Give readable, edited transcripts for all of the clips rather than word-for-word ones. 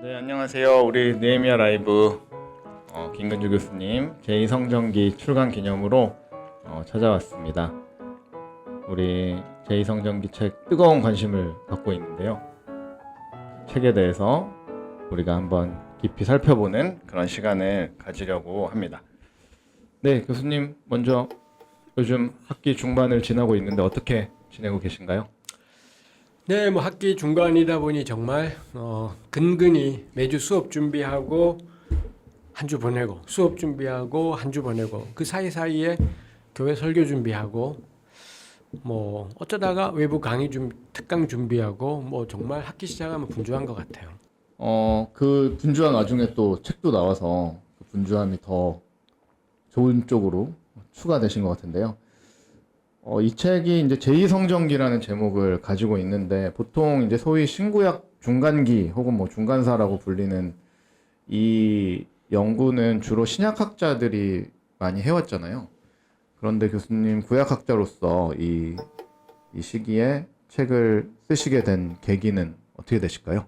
네, 안녕하세요. 우리 느헤미야 라이브 김근주 교수님 제2성전기 출간 기념으로 찾아왔습니다. 우리 제2성전기 책 뜨거운 관심을 갖고 있는데요. 책에 대해서 우리가 한번 깊이 살펴보는 그런 시간을 가지려고 합니다. 네, 교수님 먼저 요즘 학기 중반을 지나고 있는데 어떻게 지내고 계신가요? 네, 뭐 학기 중간이다 보니 정말 근근히 매주 수업 준비하고 한 주 보내고 수업 준비하고 한 주 보내고 그 사이사이에 교회 설교 준비하고 뭐 어쩌다가 외부 강의 특강 준비하고 뭐 정말 학기 시작하면 분주한 것 같아요. 그 분주한 와중에 또 책도 나와서 그 분주함이 더 좋은 쪽으로 추가되신 것 같은데요. 이 책이 이제 제2성전기라는 제목을 가지고 있는데 보통 이제 소위 신구약 중간기 혹은 뭐 중간사라고 불리는 이 연구는 주로 신약학자들이 많이 해왔잖아요. 그런데 교수님 구약학자로서 이 시기에 책을 쓰시게 된 계기는 어떻게 되실까요?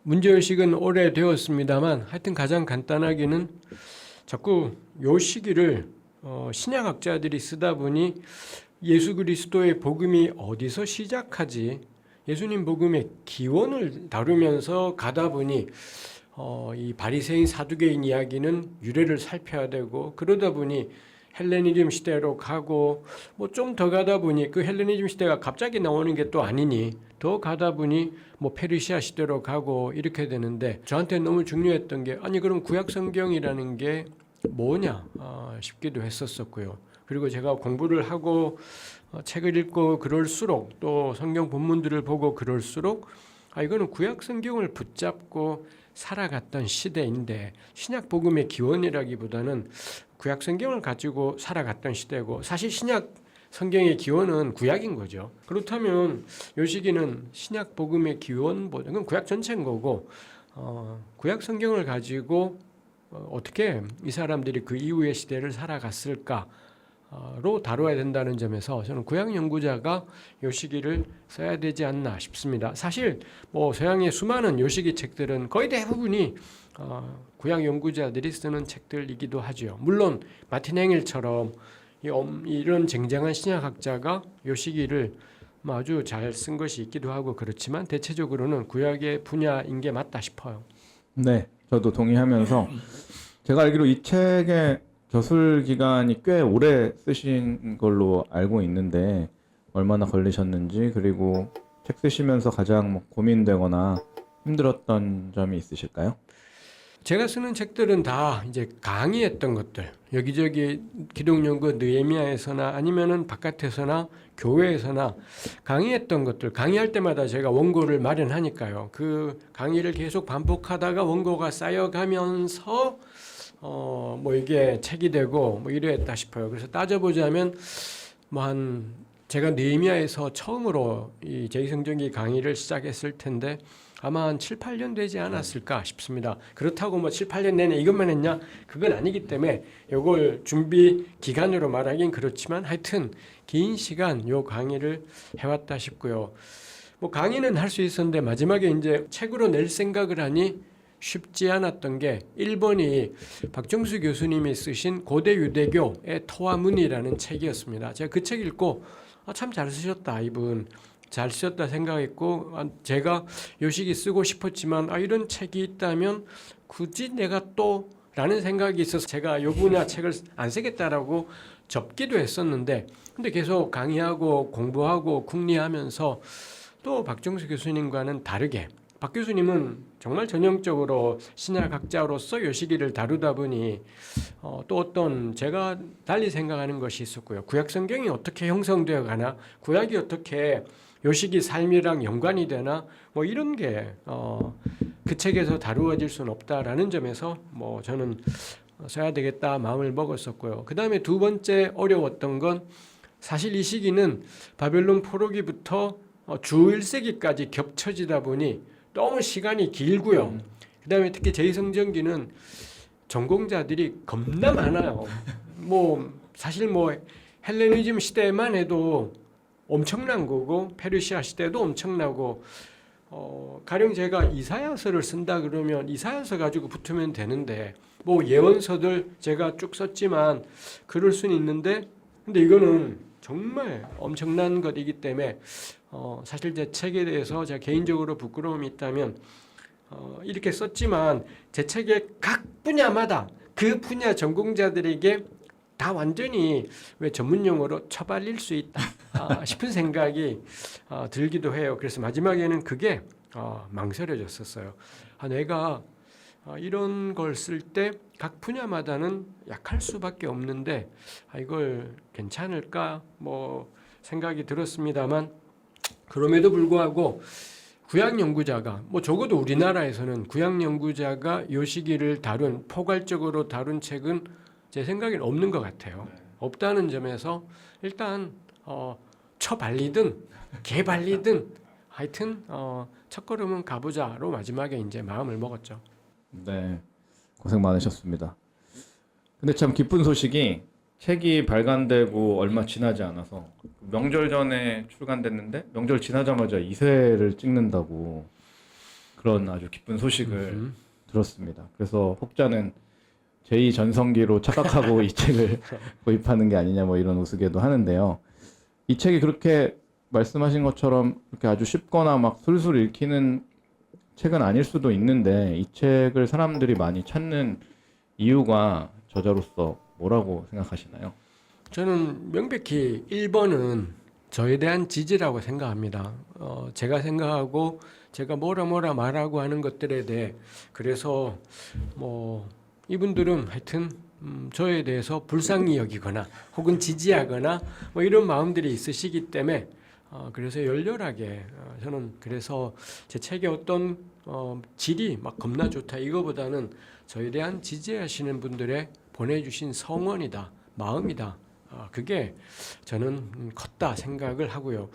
문제의식은 오래되었습니다만 하여튼 가장 간단하게는 자꾸 요 시기를 신약학자들이 쓰다 보니 예수 그리스도의 복음이 어디서 시작하지? 예수님 복음의 기원을 다루면서 가다 보니 이 바리새인 사두개인 이야기는 유래를 살펴야 되고 그러다 보니 헬레니즘 시대로 가고 뭐 좀 더 가다 보니 그 헬레니즘 시대가 갑자기 나오는 게 또 아니니 더 가다 보니 뭐 페르시아 시대로 가고 이렇게 되는데 저한테 너무 중요했던 게 아니 그럼 구약 성경이라는 게 뭐냐 싶기도 했었고요. 그리고 제가 공부를 하고 책을 읽고 그럴수록 또 성경 본문들을 보고 그럴수록 이거는 구약 성경을 붙잡고 살아갔던 시대인데 신약 복음의 기원이라기보다는 구약 성경을 가지고 살아갔던 시대고 사실 신약 성경의 기원은 구약인 거죠. 그렇다면 이 시기는 신약 복음의 기원보다는 구약 전체인 거고 구약 성경을 가지고 어떻게 이 사람들이 그 이후의 시대를 살아갔을까로 다뤄야 된다는 점에서 저는 구약 연구자가 이 시기를 써야 되지 않나 싶습니다. 사실 뭐 서양의 수많은 요 시기 책들은 거의 대부분이 구약 연구자들이 쓰는 책들이기도 하죠. 물론 마틴 행일처럼 이런 쟁쟁한 신약학자가 요 시기를 아주 잘 쓴 것이 있기도 하고 그렇지만 대체적으로는 구약의 분야인 게 맞다 싶어요. 네, 저도 동의하면서 제가 알기로 이 책의 저술 기간이 꽤 오래 쓰신 걸로 알고 있는데 얼마나 걸리셨는지 그리고 책 쓰시면서 가장 뭐 고민되거나 힘들었던 점이 있으실까요? 제가 쓰는 책들은 다 이제 강의했던 것들 여기저기 기독연구 느헤미야에서나 아니면은 바깥에서나 교회에서나 강의했던 것들 강의할 때마다 제가 원고를 마련하니까요. 그 강의를 계속 반복하다가 원고가 쌓여가면서 뭐 이게 책이 되고 뭐 이랬다 싶어요. 그래서 따져보자면 제가 느헤미야에서 처음으로 이 제2성전기 강의를 시작했을 텐데 아마 한 7, 8년 되지 않았을까 싶습니다. 그렇다고 뭐 7, 8년 내내 이것만 했냐? 그건 아니기 때문에 이걸 준비 기간으로 말하긴 그렇지만 하여튼 긴 시간 요 강의를 해왔다 싶고요. 뭐 강의는 할 수 있었는데 마지막에 이제 책으로 낼 생각을 하니 쉽지 않았던 게 1번이 박정수 교수님이 쓰신 고대 유대교의 토와 문이라는 책이었습니다. 제가 그 책 읽고 참 잘 쓰셨다 이분. 잘 쓰셨다 생각했고 제가 요 시기 쓰고 싶었지만 이런 책이 있다면 굳이 내가 또 라는 생각이 있어서 제가 요 분야 책을 안 쓰겠다라고 접기도 했었는데 근데 계속 강의하고 공부하고 궁리하면서 또 박정수 교수님과는 다르게 박 교수님은 정말 전형적으로 신약학자로서 요 시기를 다루다 보니 또 어떤 제가 달리 생각하는 것이 있었고요. 구약 성경이 어떻게 형성되어 가나 구약이 어떻게 요 시기 삶이랑 연관이 되나 뭐 이런 게 그 책에서 다루어질 수는 없다라는 점에서 뭐 저는 써야 되겠다 마음을 먹었었고요. 그 다음에 두 번째 어려웠던 건 사실 이 시기는 바벨론 포로기부터 주 1세기까지 겹쳐지다 보니 너무 시간이 길고요. 그 다음에 특히 제2성전기는 전공자들이 겁나 많아요. 뭐 사실 뭐 헬레니즘 시대만 해도 엄청난 거고 페르시아 시대도 엄청나고 가령 제가 이사야서를 쓴다 그러면 이사야서 가지고 붙으면 되는데 뭐 예언서들 제가 쭉 썼지만 그럴 수는 있는데 근데 이거는 정말 엄청난 것이기 때문에 사실 제 책에 대해서 제가 개인적으로 부끄러움이 있다면 이렇게 썼지만 제 책의 각 분야마다 그 분야 전공자들에게 다 완전히 왜 전문 용어로 처발릴 수 있다 싶은 생각이 들기도 해요. 그래서 마지막에는 그게 망설여졌었어요. 내가 이런 걸 쓸 때 각 분야마다는 약할 수밖에 없는데 이걸 괜찮을까 뭐 생각이 들었습니다만 그럼에도 불구하고 구약 연구자가 뭐 적어도 우리나라에서는 구약 연구자가 요 시기를 다룬 포괄적으로 다룬 책은 제 생각엔 없는 것 같아요. 없다는 점에서 일단 처발리든 개발리든 하여튼 첫 걸음은 가보자로 마지막에 이제 마음을 먹었죠. 네, 고생 많으셨습니다. 근데 참 기쁜 소식이 책이 발간되고 얼마 지나지 않아서 명절 전에 출간됐는데 명절 지나자마자 2세를 찍는다고 그런 아주 기쁜 소식을 들었습니다. 그래서 혹자는 제2전성기로 착각하고 이 책을 구입하는 게 아니냐 뭐 이런 우스개도 하는데요. 이 책이 그렇게 말씀하신 것처럼 그렇게 아주 쉽거나 막 술술 읽히는 책은 아닐 수도 있는데 이 책을 사람들이 많이 찾는 이유가 저자로서 뭐라고 생각하시나요? 저는 명백히 1번은 저에 대한 지지라고 생각합니다. 제가 생각하고 제가 뭐라 말하고 하는 것들에 대해 그래서 뭐 이분들은 하여튼 저에 대해서 불쌍히 여기거나 혹은 지지하거나 뭐 이런 마음들이 있으시기 때문에 그래서 열렬하게 저는 그래서 제 책의 어떤 질이 막 겁나 좋다 이거보다는 저에 대한 지지하시는 분들의 보내주신 성원이다 마음이다 그게 저는 컸다 생각을 하고요.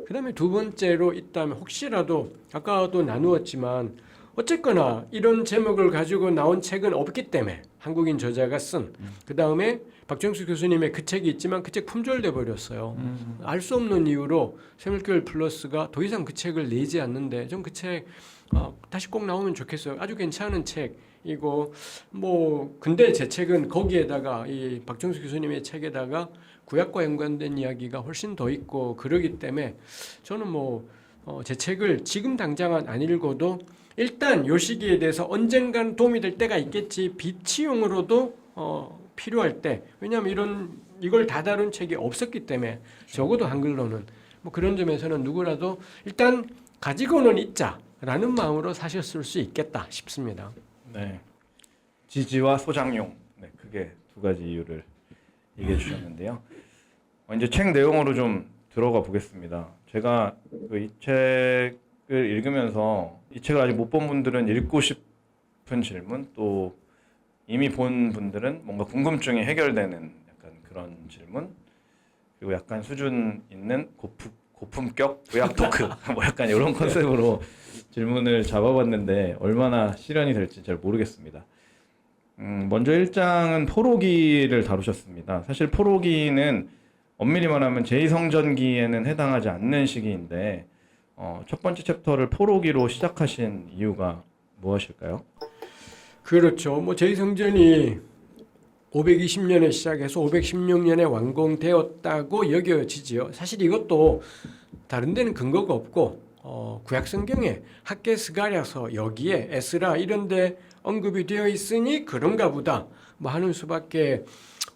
그 다음에 두 번째로 있다면 혹시라도 아까도 나누었지만 어쨌거나 이런 제목을 가지고 나온 책은 없기 때문에 한국인 저자가 쓴 그 다음에 박정수 교수님의 그 책이 있지만 그 책 품절돼 버렸어요. 알 수 없는 이유로 세물교회 플러스가 더 이상 그 책을 내지 않는데 좀 그 책 다시 꼭 나오면 좋겠어요. 아주 괜찮은 책이고 뭐 근데 제 책은 거기에다가 이 박정수 교수님의 책에다가 구약과 연관된 이야기가 훨씬 더 있고 그러기 때문에 저는 뭐 제 책을 지금 당장은 안 읽어도 일단 요 시기에 대해서 언젠간 도움이 될 때가 있겠지 비치용으로도 필요할 때 왜냐하면 이걸 다 다룬 책이 없었기 때문에 적어도 한글로는 뭐 그런 점에서는 누구라도 일단 가지고는 있자라는 마음으로 사셨을 수 있겠다 싶습니다. 네, 지지와 소장용. 네, 그게 두 가지 이유를 얘기해 주셨는데요. 이제 책 내용으로 좀 들어가 보겠습니다. 제가 이 책을 읽으면서 이 책을 아직 못 본 분들은 읽고 싶은 질문 또 이미 본 분들은 뭔가 궁금증이 해결되는 약간 그런 질문 그리고 약간 수준 있는 고품격 구약 토크 뭐 약간 이런 컨셉으로 질문을 잡아봤는데 얼마나 실현이 될지 잘 모르겠습니다. 먼저 1장은 포로기를 다루셨습니다. 사실 포로기는 엄밀히 말하면 제2성전기에는 해당하지 않는 시기인데 첫 번째 챕터를 포로기로 시작하신 이유가 무엇일까요? 그렇죠. 뭐 제2성전이 520년에 시작해서 516년에 완공되었다고 여겨지지요. 사실 이것도 다른 데는 근거가 없고 구약 성경에 학개 스가랴서 여기에 에스라 이런 데 언급이 되어 있으니 그런가 보다 뭐 하는 수밖에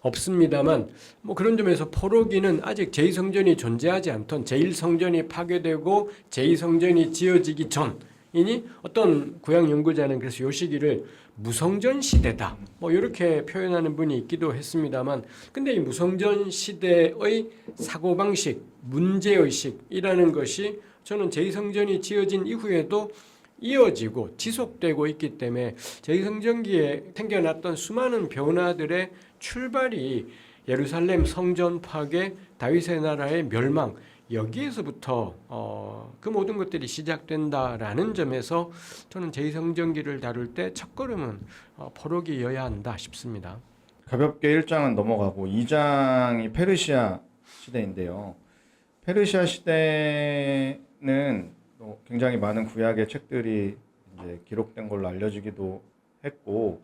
없습니다만 뭐 그런 점에서 포로기는 아직 제2성전이 존재하지 않던 제1성전이 파괴되고 제2성전이 지어지기 전이니 어떤 구약 연구자는 그래서 요 시기를 무성전 시대다 뭐 이렇게 표현하는 분이 있기도 했습니다만 근데 이 무성전 시대의 사고방식 문제의식이라는 것이 저는 제2성전이 지어진 이후에도 이어지고 지속되고 있기 때문에 제2성전기에 생겨났던 수많은 변화들의 출발이 예루살렘 성전 파괴, 다윗의 나라의 멸망 여기에서부터 그 모든 것들이 시작된다라는 점에서 저는 제2성전기를 다룰 때 첫걸음은 포로기여야 한다 싶습니다. 가볍게 1장은 넘어가고 2장이 페르시아 시대인데요. 페르시아 시대는 또 굉장히 많은 구약의 책들이 이제 기록된 걸로 알려지기도 했고,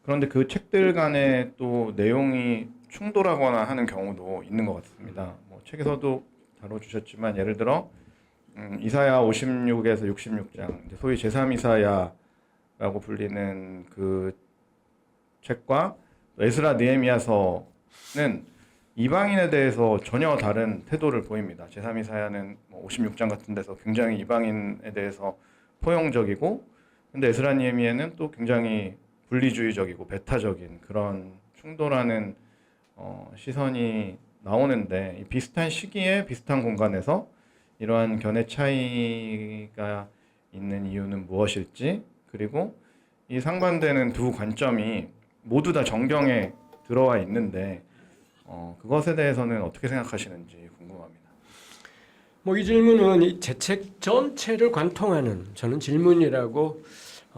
그런데 그 책들 간에 또 내용이 충돌하거나 하는 경우도 있는 것 같습니다. 뭐 책에서도 다뤄주셨지만 예를 들어 이사야 56에서 66장, 이제 소위 제3 이사야라고 불리는 그 책과 에스라 느헤미야서는 이방인에 대해서 전혀 다른 태도를 보입니다. 제3 이사야는 56장 같은 데서 굉장히 이방인에 대해서 포용적이고, 근데 에스라 느헤미야는 또 굉장히 분리주의적이고 배타적인 그런 충돌하는 시선이 나오는데, 이 비슷한 시기에 비슷한 공간에서 이러한 견해 차이가 있는 이유는 무엇일지, 그리고 이 상반되는 두 관점이 모두 다 정경에 들어와 있는데 그것에 대해서는 어떻게 생각하시는지 궁금합니다. 뭐 이 질문은 이 제책 전체를 관통하는 저는 질문이라고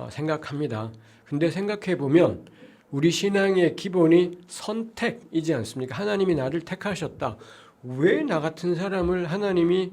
생각합니다. 근데 생각해 보면 우리 신앙의 기본이 선택이지 않습니까? 하나님이 나를 택하셨다. 왜 나 같은 사람을 하나님이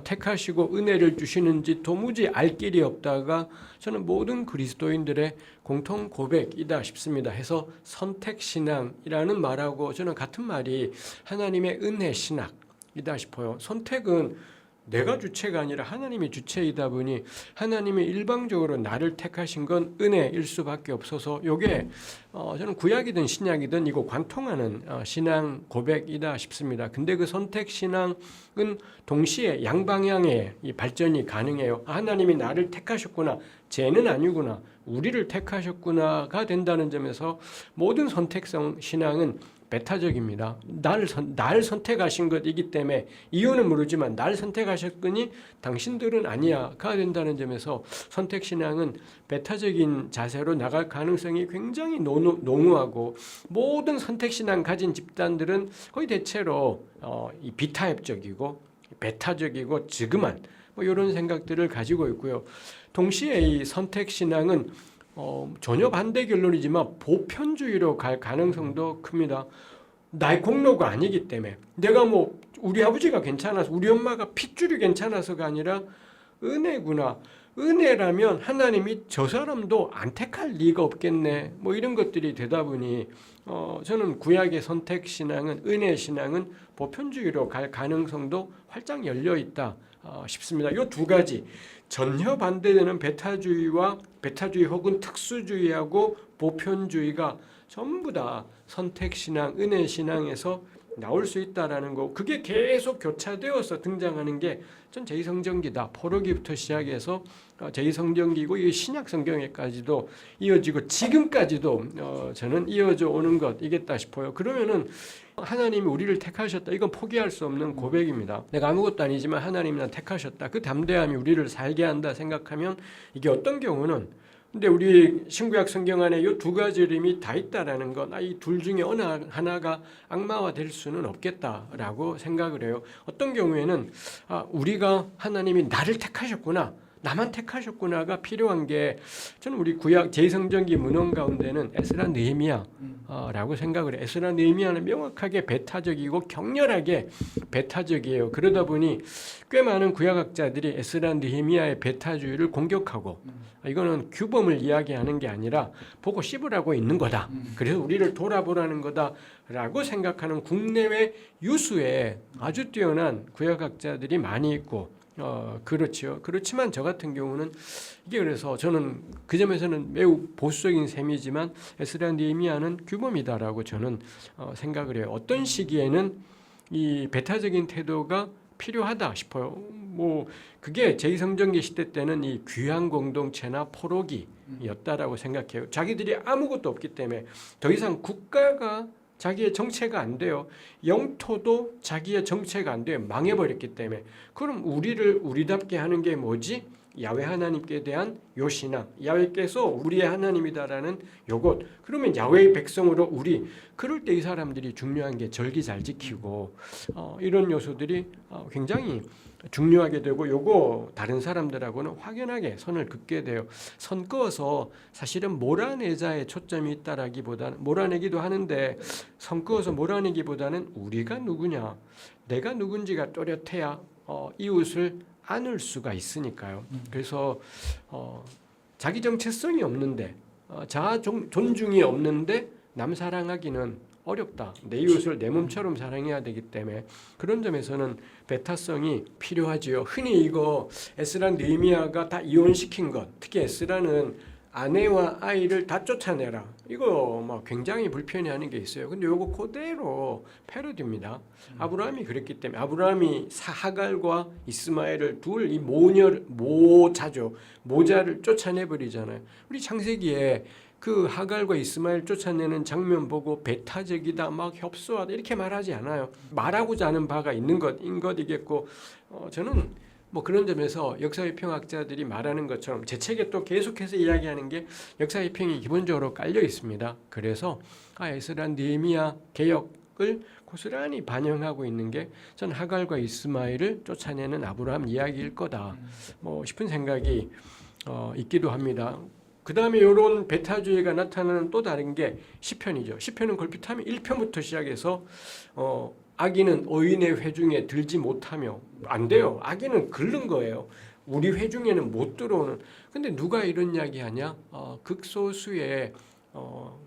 택하시고 은혜를 주시는지 도무지 알 길이 없다가 저는 모든 그리스도인들의 공통 고백이다 싶습니다. 해서 선택신앙이라는 말하고 저는 같은 말이 하나님의 은혜 신학이다 싶어요. 선택은 내가 주체가 아니라 하나님이 주체이다 보니 하나님이 일방적으로 나를 택하신 건 은혜일 수밖에 없어서 이게 저는 구약이든 신약이든 이거 관통하는 신앙 고백이다 싶습니다. 근데 그 선택 신앙은 동시에 양방향의 이 발전이 가능해요. 하나님이 나를 택하셨구나, 쟤는 아니구나, 우리를 택하셨구나가 된다는 점에서 모든 선택성 신앙은 배타적입니다. 날 선택하신 것이기 때문에 이유는 모르지만 날 선택하셨으니 당신들은 아니야가 된다는 점에서 선택신앙은 배타적인 자세로 나갈 가능성이 굉장히 농후하고, 모든 선택신앙 가진 집단들은 거의 대체로 이 비타협적이고 배타적이고 지금한 뭐 이런 생각들을 가지고 있고요. 동시에 이 선택신앙은 전혀 반대 결론이지만 보편주의로 갈 가능성도 큽니다. 나의 공로가 아니기 때문에, 내가 뭐 우리 아버지가 괜찮아서, 우리 엄마가 핏줄이 괜찮아서가 아니라 은혜구나, 은혜라면 하나님이 저 사람도 안 택할 리가 없겠네, 뭐 이런 것들이 되다 보니 저는 구약의 선택신앙은, 은혜신앙은 보편주의로 갈 가능성도 활짝 열려 있다 싶습니다. 이 두 가지 전혀 반대되는 배타주의 혹은 특수주의하고 보편주의가 전부 다 선택신앙, 은혜신앙에서 나올 수 있다라는 거, 그게 계속 교차되어서 등장하는 게 전 제2성경기다. 포로기부터 시작해서 제2성경기고 이 신약성경에까지도 이어지고 지금까지도 저는 이어져 오는 것이겠다 싶어요. 그러면은 하나님이 우리를 택하셨다. 이건 포기할 수 없는 고백입니다. 내가 아무것도 아니지만 하나님이 나 택하셨다. 그 담대함이 우리를 살게 한다 생각하면 이게 어떤 경우는, 근데 우리 신구약 성경 안에 이 두 가지 이름이 다 있다라는 건 이 둘 중에 어느 하나가 악마화 될 수는 없겠다라고 생각을 해요. 어떤 경우에는 우리가 하나님이 나를 택하셨구나, 나만 택하셨구나가 필요한 게, 저는 우리 구약 제2성경기 문헌 가운데는 에스라 느헤미야라고 생각을 해요. 에스라 느헤미야는 명확하게 배타적이고 격렬하게 배타적이에요. 그러다 보니 꽤 많은 구약학자들이 에스라 느헤미야의 배타주의를 공격하고, 이거는 규범을 이야기하는 게 아니라 보고 씹으라고 있는 거다, 그래서 우리를 돌아보라는 거다라고 생각하는 국내외 유수의 아주 뛰어난 구약학자들이 많이 있고, 그렇죠. 그렇지만 저 같은 경우는 이게, 그래서 저는 그 점에서는 매우 보수적인 셈이지만 에스라 느헤미야는 규범이다라고 저는 생각을 해요. 어떤 시기에는 이 배타적인 태도가 필요하다 싶어요. 뭐 그게 제2성전기 시대 때는 이 귀한 공동체나 포로기였다라고 생각해요. 자기들이 아무것도 없기 때문에 더 이상 국가가 자기의 정체가 안 돼요. 영토도 자기의 정체가 안 돼요. 망해버렸기 때문에. 그럼 우리를 우리답게 하는 게 뭐지? 야훼 하나님께 대한 요 신앙, 야훼께서 우리의 하나님이다라는 요것. 그러면 야훼의 백성으로 우리, 그럴 때 이 사람들이 중요한 게 절기 잘 지키고 이런 요소들이 굉장히 중요하게 되고, 요거 다른 사람들하고는 확연하게 선을 긋게 돼요. 선 그어서 사실은 몰아내자에 초점이 있다라기보다는, 몰아내기도 하는데 선 그어서 몰아내기보다는 우리가 누구냐, 내가 누군지가 또렷해야 이웃을 않을 수가 있으니까요. 그래서 자기 정체성이 없는데 자아 존중이 없는데 남 사랑하기는 어렵다. 내 이웃을 내 몸처럼 사랑해야 되기 때문에 그런 점에서는 배타성이 필요하지요. 흔히 이거 에스라 느헤미야가 다 이혼시킨 것, 특히 에스라는 아내와 아이를 다 쫓아내라. 이거 막 굉장히 불편해하는 게 있어요. 근데 이거 그대로 패러디입니다. 아브라함이 그랬기 때문에 아브라함이 하갈과 이스마엘을 둘 이 모자를 쫓아내 버리잖아요. 우리 창세기에 그 하갈과 이스마엘 쫓아내는 장면 보고 배타적이다, 막 협소하다 이렇게 말하지 않아요. 말하고자 하는 바가 있는 것이겠고 저는 뭐 그런 점에서 역사비평학자들이 말하는 것처럼 제 책에 또 계속해서 이야기하는 게 역사비평이 기본적으로 깔려 있습니다. 그래서 에스라 느헤미야 개혁을 고스란히 반영하고 있는 게 전 하갈과 이스마엘을 쫓아내는 아브라함 이야기일 거다 뭐 싶은 생각이 있기도 합니다. 그 다음에 이런 배타주의가 나타나는 또 다른 게 시편이죠. 시편은 걸핏하면 1편부터 시작해서 악인은 의인의 회중에 들지 못하며 안 돼요. 악인은 긁는 거예요. 우리 회중에는 못 들어오는. 근데 누가 이런 이야기하냐? 극소수의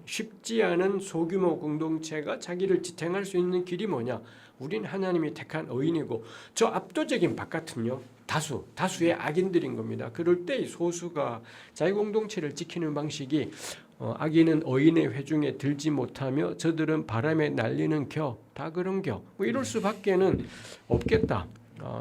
쉽지 않은 소규모 공동체가 자기를 지탱할 수 있는 길이 뭐냐? 우린 하나님이 택한 의인이고 저 압도적인 바깥은요. 다수의 악인들인 겁니다. 그럴 때 이 소수가 자기 공동체를 지키는 방식이 악인은 의인의 회중에 들지 못하며 저들은 바람에 날리는 다 그런 뭐 이럴 수밖에는 없겠다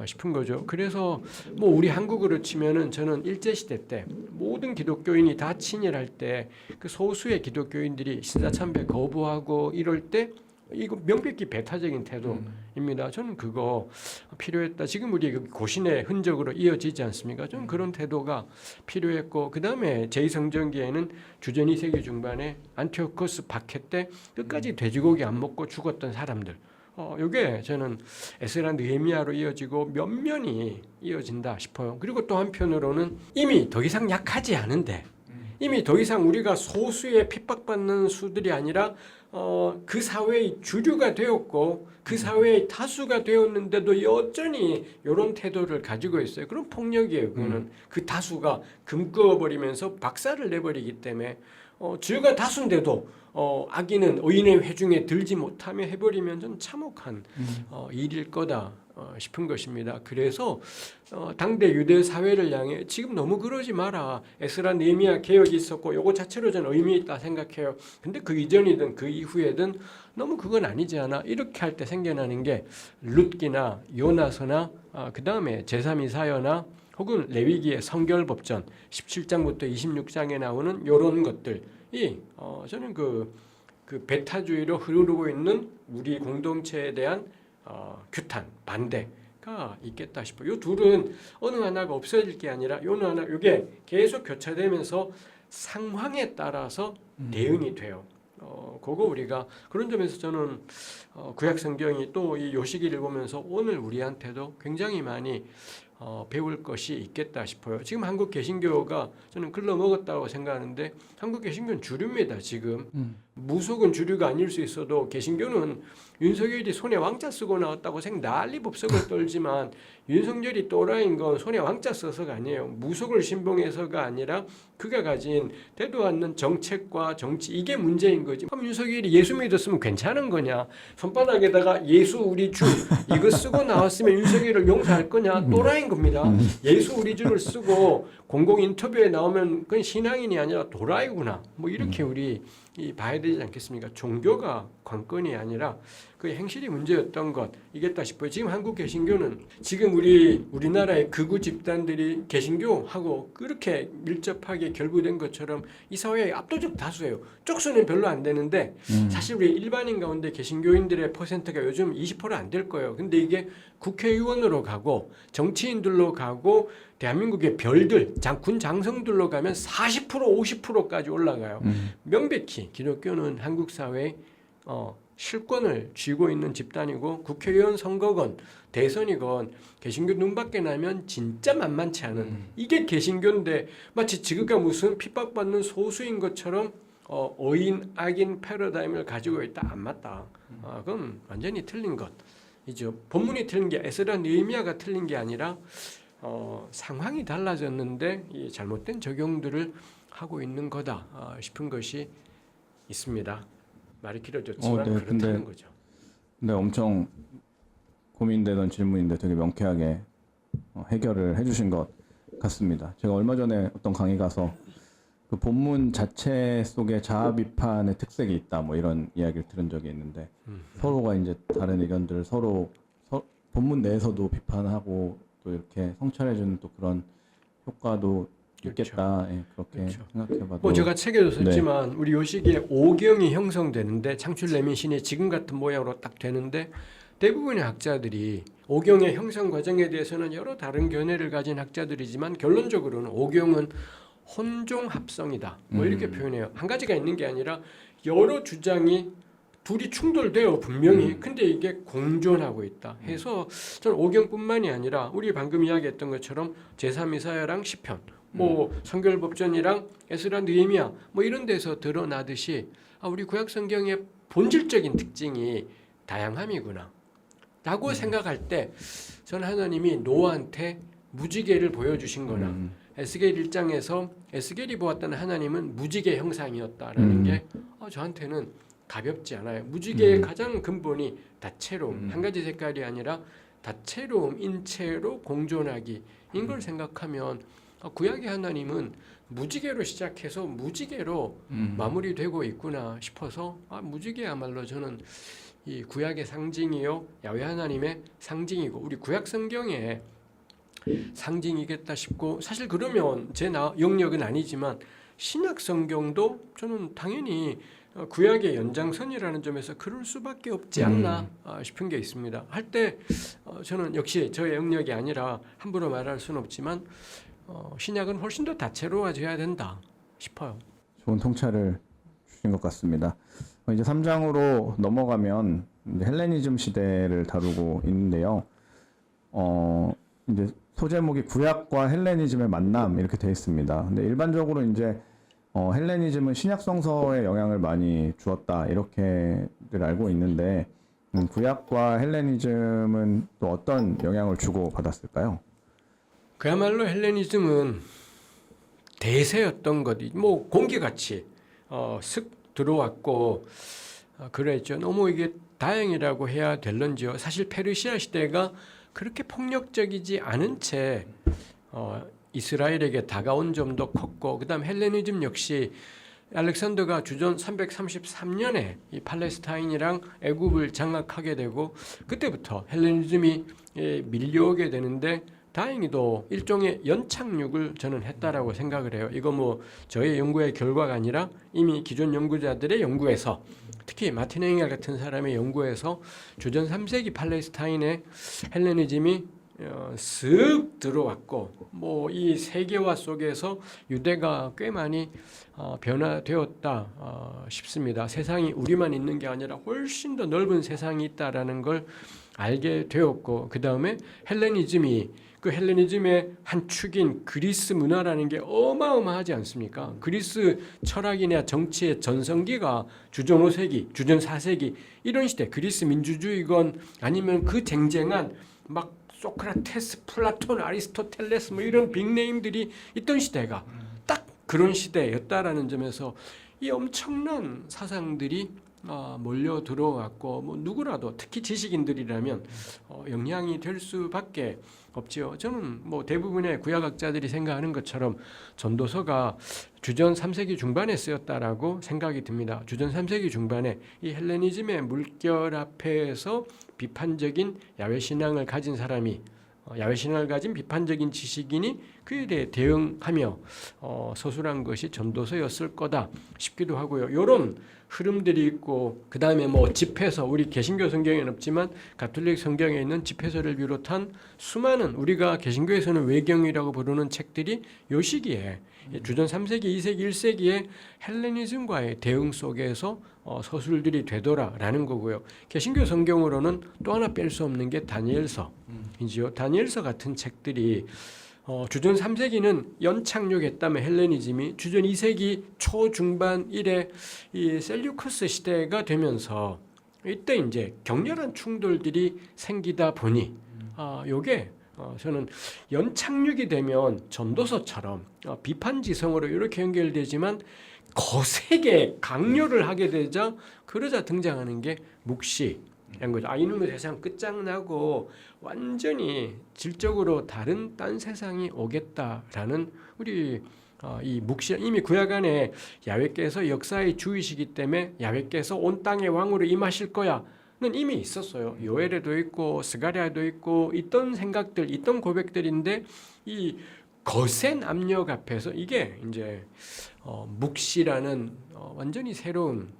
싶은 거죠. 그래서 뭐 우리 한국으로 치면은 저는 일제시대 때 모든 기독교인이 다 친일할 때 그 소수의 기독교인들이 신사참배 거부하고 이럴 때 이거 명백히 배타적인 태도입니다. 저는 그거 필요했다. 지금 우리 고신의 흔적으로 이어지지 않습니까? 저는 그런 태도가 필요했고 그 다음에 제2성전기에는 주전 2세기 중반에 안티오코스 박해 때 끝까지 돼지고기 안 먹고 죽었던 사람들. 이게 저는 에스라 느헤미야로 이어지고 면면이 이어진다 싶어요. 그리고 또 한편으로는 이미 더 이상 약하지 않은데 이미 더 이상 우리가 소수의 핍박받는 수들이 아니라 그 사회의 주류가 되었고 그 사회의 다수가 되었는데도 여전히 이런 태도를 가지고 있어요. 그런 폭력이에요. 그거는 그 다수가 금끄어버리면서 박살을 내버리기 때문에 주류가 다수인데도 악인은 의인의 회중에 들지 못하며 해버리면 좀 참혹한 일일 거다 싶은 것입니다. 그래서 당대 유대 사회를 향해 지금 너무 그러지 마라. 에스라 느헤미야 개혁이 있었고 요거 자체로 저는 의미 있다 생각해요. 근데 그 이전이든 그 이후에든 너무 그건 아니지 않아. 이렇게 할 때 생겨나는 게 룻기나 요나서나 그 다음에 제3이사야나 혹은 레위기의 성결법전 17장부터 26장에 나오는 이런 것들이 저는 그 배타주의로 흐르고 있는 우리 공동체에 대한 규탄, 반대가 있겠다 싶어요. 이 둘은 어느 하나가 없어질 게 아니라 어느 하나 이게 계속 교차되면서 상황에 따라서 대응이 돼요. 그거 우리가 그런 점에서 저는 구약 성경이 또 이 요시기를 보면서 오늘 우리한테도 굉장히 많이 배울 것이 있겠다 싶어요. 지금 한국 개신교가 저는 글러먹었다고 생각하는데 한국 개신교는 주류입니다. 지금 무속은 주류가 아닐 수 있어도 개신교는 윤석열이 손에 왕자 쓰고 나왔다고 난리법석을 떨지만 윤석열이 또라이인 건 손에 왕자 써서가 아니에요. 무속을 신봉해서가 아니라 그가 가진 되도 않는 정책과 정치 이게 문제인 거지. 그럼 윤석열이 예수 믿었으면 괜찮은 거냐? 손바닥에다가 예수 우리 주 이거 쓰고 나왔으면 윤석열을 용서할 거냐? 또라이인 겁니다. 예수 우리 주를 쓰고 공공 인터뷰에 나오면 그건 신앙인이 아니라 도라이구나. 뭐 이렇게 우리 봐야 되지 않겠습니까? 종교가 관건이 아니라 그 행실이 문제였던 것이겠다 싶어요. 지금 한국 개신교는 지금 우리나라의 극우 집단들이 개신교하고 그렇게 밀접하게 결부된 것처럼 이 사회의 압도적 다수예요. 쪽수는 별로 안 되는데 사실 우리 일반인 가운데 개신교인들의 퍼센트가 요즘 20% 안 될 거예요. 근데 이게 국회의원으로 가고 정치인들로 가고 대한민국의 별들, 군 장성들로 가면 40% 50%까지 올라가요. 명백히 기독교는 한국 사회의 실권을 쥐고 있는 집단이고 국회의원 선거건 대선이건 개신교 눈밖에 나면 진짜 만만치 않은 이게 개신교인데 마치 지금가 무슨 핍박받는 소수인 것처럼 의인 악인 패러다임을 가지고 있다. 안 맞다. 그건 완전히 틀린 것이죠. 본문이 틀린 게 에스라 느헤미야가 틀린 게 아니라 상황이 달라졌는데 이 잘못된 적용들을 하고 있는 거다 싶은 것이 있습니다. 말이 길어졌지만 네, 그렇다는 거죠. 근데 엄청 고민되던 질문인데 되게 명쾌하게 해결을 해주신 것 같습니다. 제가 얼마 전에 어떤 강의 가서 그 본문 자체 속에 자아 비판의 특색이 있다 뭐 이런 이야기를 들은 적이 있는데 서로가 이제 다른 의견들을 본문 내에서도 비판하고 또 이렇게 성찰해주는 또 그런 효과도 있겠다. 예, 그렇게 그렇죠. 생각해봐도. 뭐 제가 책에도 썼지만 우리 요 시기에 오경이 형성되는데 창출내민 신이 지금 같은 모양으로 딱 되는데 대부분의 학자들이 오경의 형성 과정에 대해서는 여러 다른 견해를 가진 학자들이지만 결론적으로는 오경은 혼종 합성이다. 뭐 이렇게 표현해요. 한 가지가 있는 게 아니라 여러 주장이 둘이 충돌돼요 분명히. 근데 이게 공존하고 있다 해서 저는 오경뿐만이 아니라 우리 방금 이야기했던 것처럼 제3이사야랑 시편, 뭐 성결법전이랑 에스라 느헤미야 뭐 이런 데서 드러나듯이 우리 구약 성경의 본질적인 특징이 다양함이구나 라고 생각할 때 저는 하나님이 노아한테 무지개를 보여주신 거나 에스겔 1장에서 에스겔이 보았던 하나님은 무지개 형상이었다라는 게 저한테는 가볍지 않아요. 무지개의 가장 근본이 다채로움, 한 가지 색깔이 아니라 다채로움, 인체로 공존하기 인걸 생각하면 구약의 하나님은 무지개로 시작해서 무지개로 마무리되고 있구나 싶어서 무지개야말로 저는 이 구약의 상징이요 야훼 하나님의 상징이고 우리 구약 성경의 상징이겠다 싶고 사실 그러면 제 영역은 아니지만 신약 성경도 저는 당연히 구약의 연장선이라는 점에서 그럴 수밖에 없지 않나 싶은 게 있습니다. 할 때 저는 역시 저의 영역이 아니라 함부로 말할 수는 없지만 신약은 훨씬 더 다채로워져야 된다 싶어요. 좋은 통찰을 주신 것 같습니다. 이제 3장으로 넘어가면 이제 헬레니즘 시대를 다루고 있는데요. 이제 소제목이 구약과 헬레니즘의 만남 이렇게 되어 있습니다. 근데 일반적으로 이제 헬레니즘은 신약 성서에 영향을 많이 주었다 이렇게들 알고 있는데 구약과 헬레니즘은 또 어떤 영향을 주고 받았을까요? 그야말로 헬레니즘은 대세였던 것이 뭐 공기같이 슥 들어왔고 그랬죠. 너무 이게 다행이라고 해야 될런지요. 사실 페르시아 시대가 그렇게 폭력적이지 않은 채 이스라엘에게 다가온 점도 컸고 그다음 헬레니즘 역시 알렉산더가 주전 333년에 이 팔레스타인이랑 애굽을 장악하게 되고 그때부터 헬레니즘이 밀려오게 되는데 다행히도 일종의 연착륙을 저는 했다라고 생각을 해요. 이거 뭐 저의 연구의 결과가 아니라 이미 기존 연구자들의 연구에서 특히 마틴 엥겔 같은 사람의 연구에서 주전 3세기 팔레스타인의 헬레니즘이 쓱 들어왔고 뭐 이 세계화 속에서 유대가 꽤 많이 변화되었다 싶습니다. 세상이 우리만 있는 게 아니라 훨씬 더 넓은 세상이 있다라는 걸 알게 되었고 그 다음에 헬레니즘이 그 헬레니즘의 한 축인 그리스 문화라는 게 어마어마하지 않습니까? 그리스 철학이나 정치의 전성기가 주전 5세기, 주전 4세기 이런 시대 그리스 민주주의건 아니면 그 쟁쟁한 막 소크라테스, 플라톤, 아리스토텔레스 뭐 이런 빅네임들이 있던 시대가 딱 그런 시대였다라는 점에서 이 엄청난 사상들이 몰려 들어왔고 뭐 누구라도 특히 지식인들이라면 영향이 될 수밖에 없지요. 저는 뭐 대부분의 구약학자들이 생각하는 것처럼 전도서가 주전 3세기 중반에 쓰였다라고 생각이 듭니다. 주전 3세기 중반에 이 헬레니즘의 물결 앞에서 비판적인 야훼 신앙을 가진 사람이 야훼 신앙을 가진 비판적인 지식인이 그에 대해 대응하며 서술한 것이 전도서였을 거다 싶기도 하고요. 이런 흐름들이 있고 그 다음에 뭐 집회서 우리 개신교 성경에는 없지만 가톨릭 성경에 있는 집회서를 비롯한 수많은 우리가 개신교에서는 외경이라고 부르는 책들이 요 시기에 주전 3세기, 2세기, 1세기의 헬레니즘과의 대응 속에서 서술들이 되더라라는 거고요. 개신교 성경으로는 또 하나 뺄 수 없는 게 다니엘서이지요. 다니엘서 같은 책들이 주전 3세기는 연착륙했다면 헬레니즘이 주전 2세기 초중반 이래 이 셀류커스 시대가 되면서 이때 이제 격렬한 충돌들이 생기다 보니 요게 저는 연착륙이 되면 전도서처럼 비판지성으로 이렇게 연결되지만 거세게 강요를 하게 되자 그러자 등장하는 게 묵시. 한 거죠. 이놈의 세상 끝장나고 완전히 질적으로 다른 딴 세상이 오겠다라는 우리 이 묵시 이미 구약 안에 야훼께서 역사의 주이시기 때문에 야훼께서 온 땅의 왕으로 임하실 거야는 이미 있었어요. 요엘에도 있고 스가랴에도 있고 있던 생각들, 있던 고백들인데 이 거센 압력 앞에서 이게 이제 묵시라는 완전히 새로운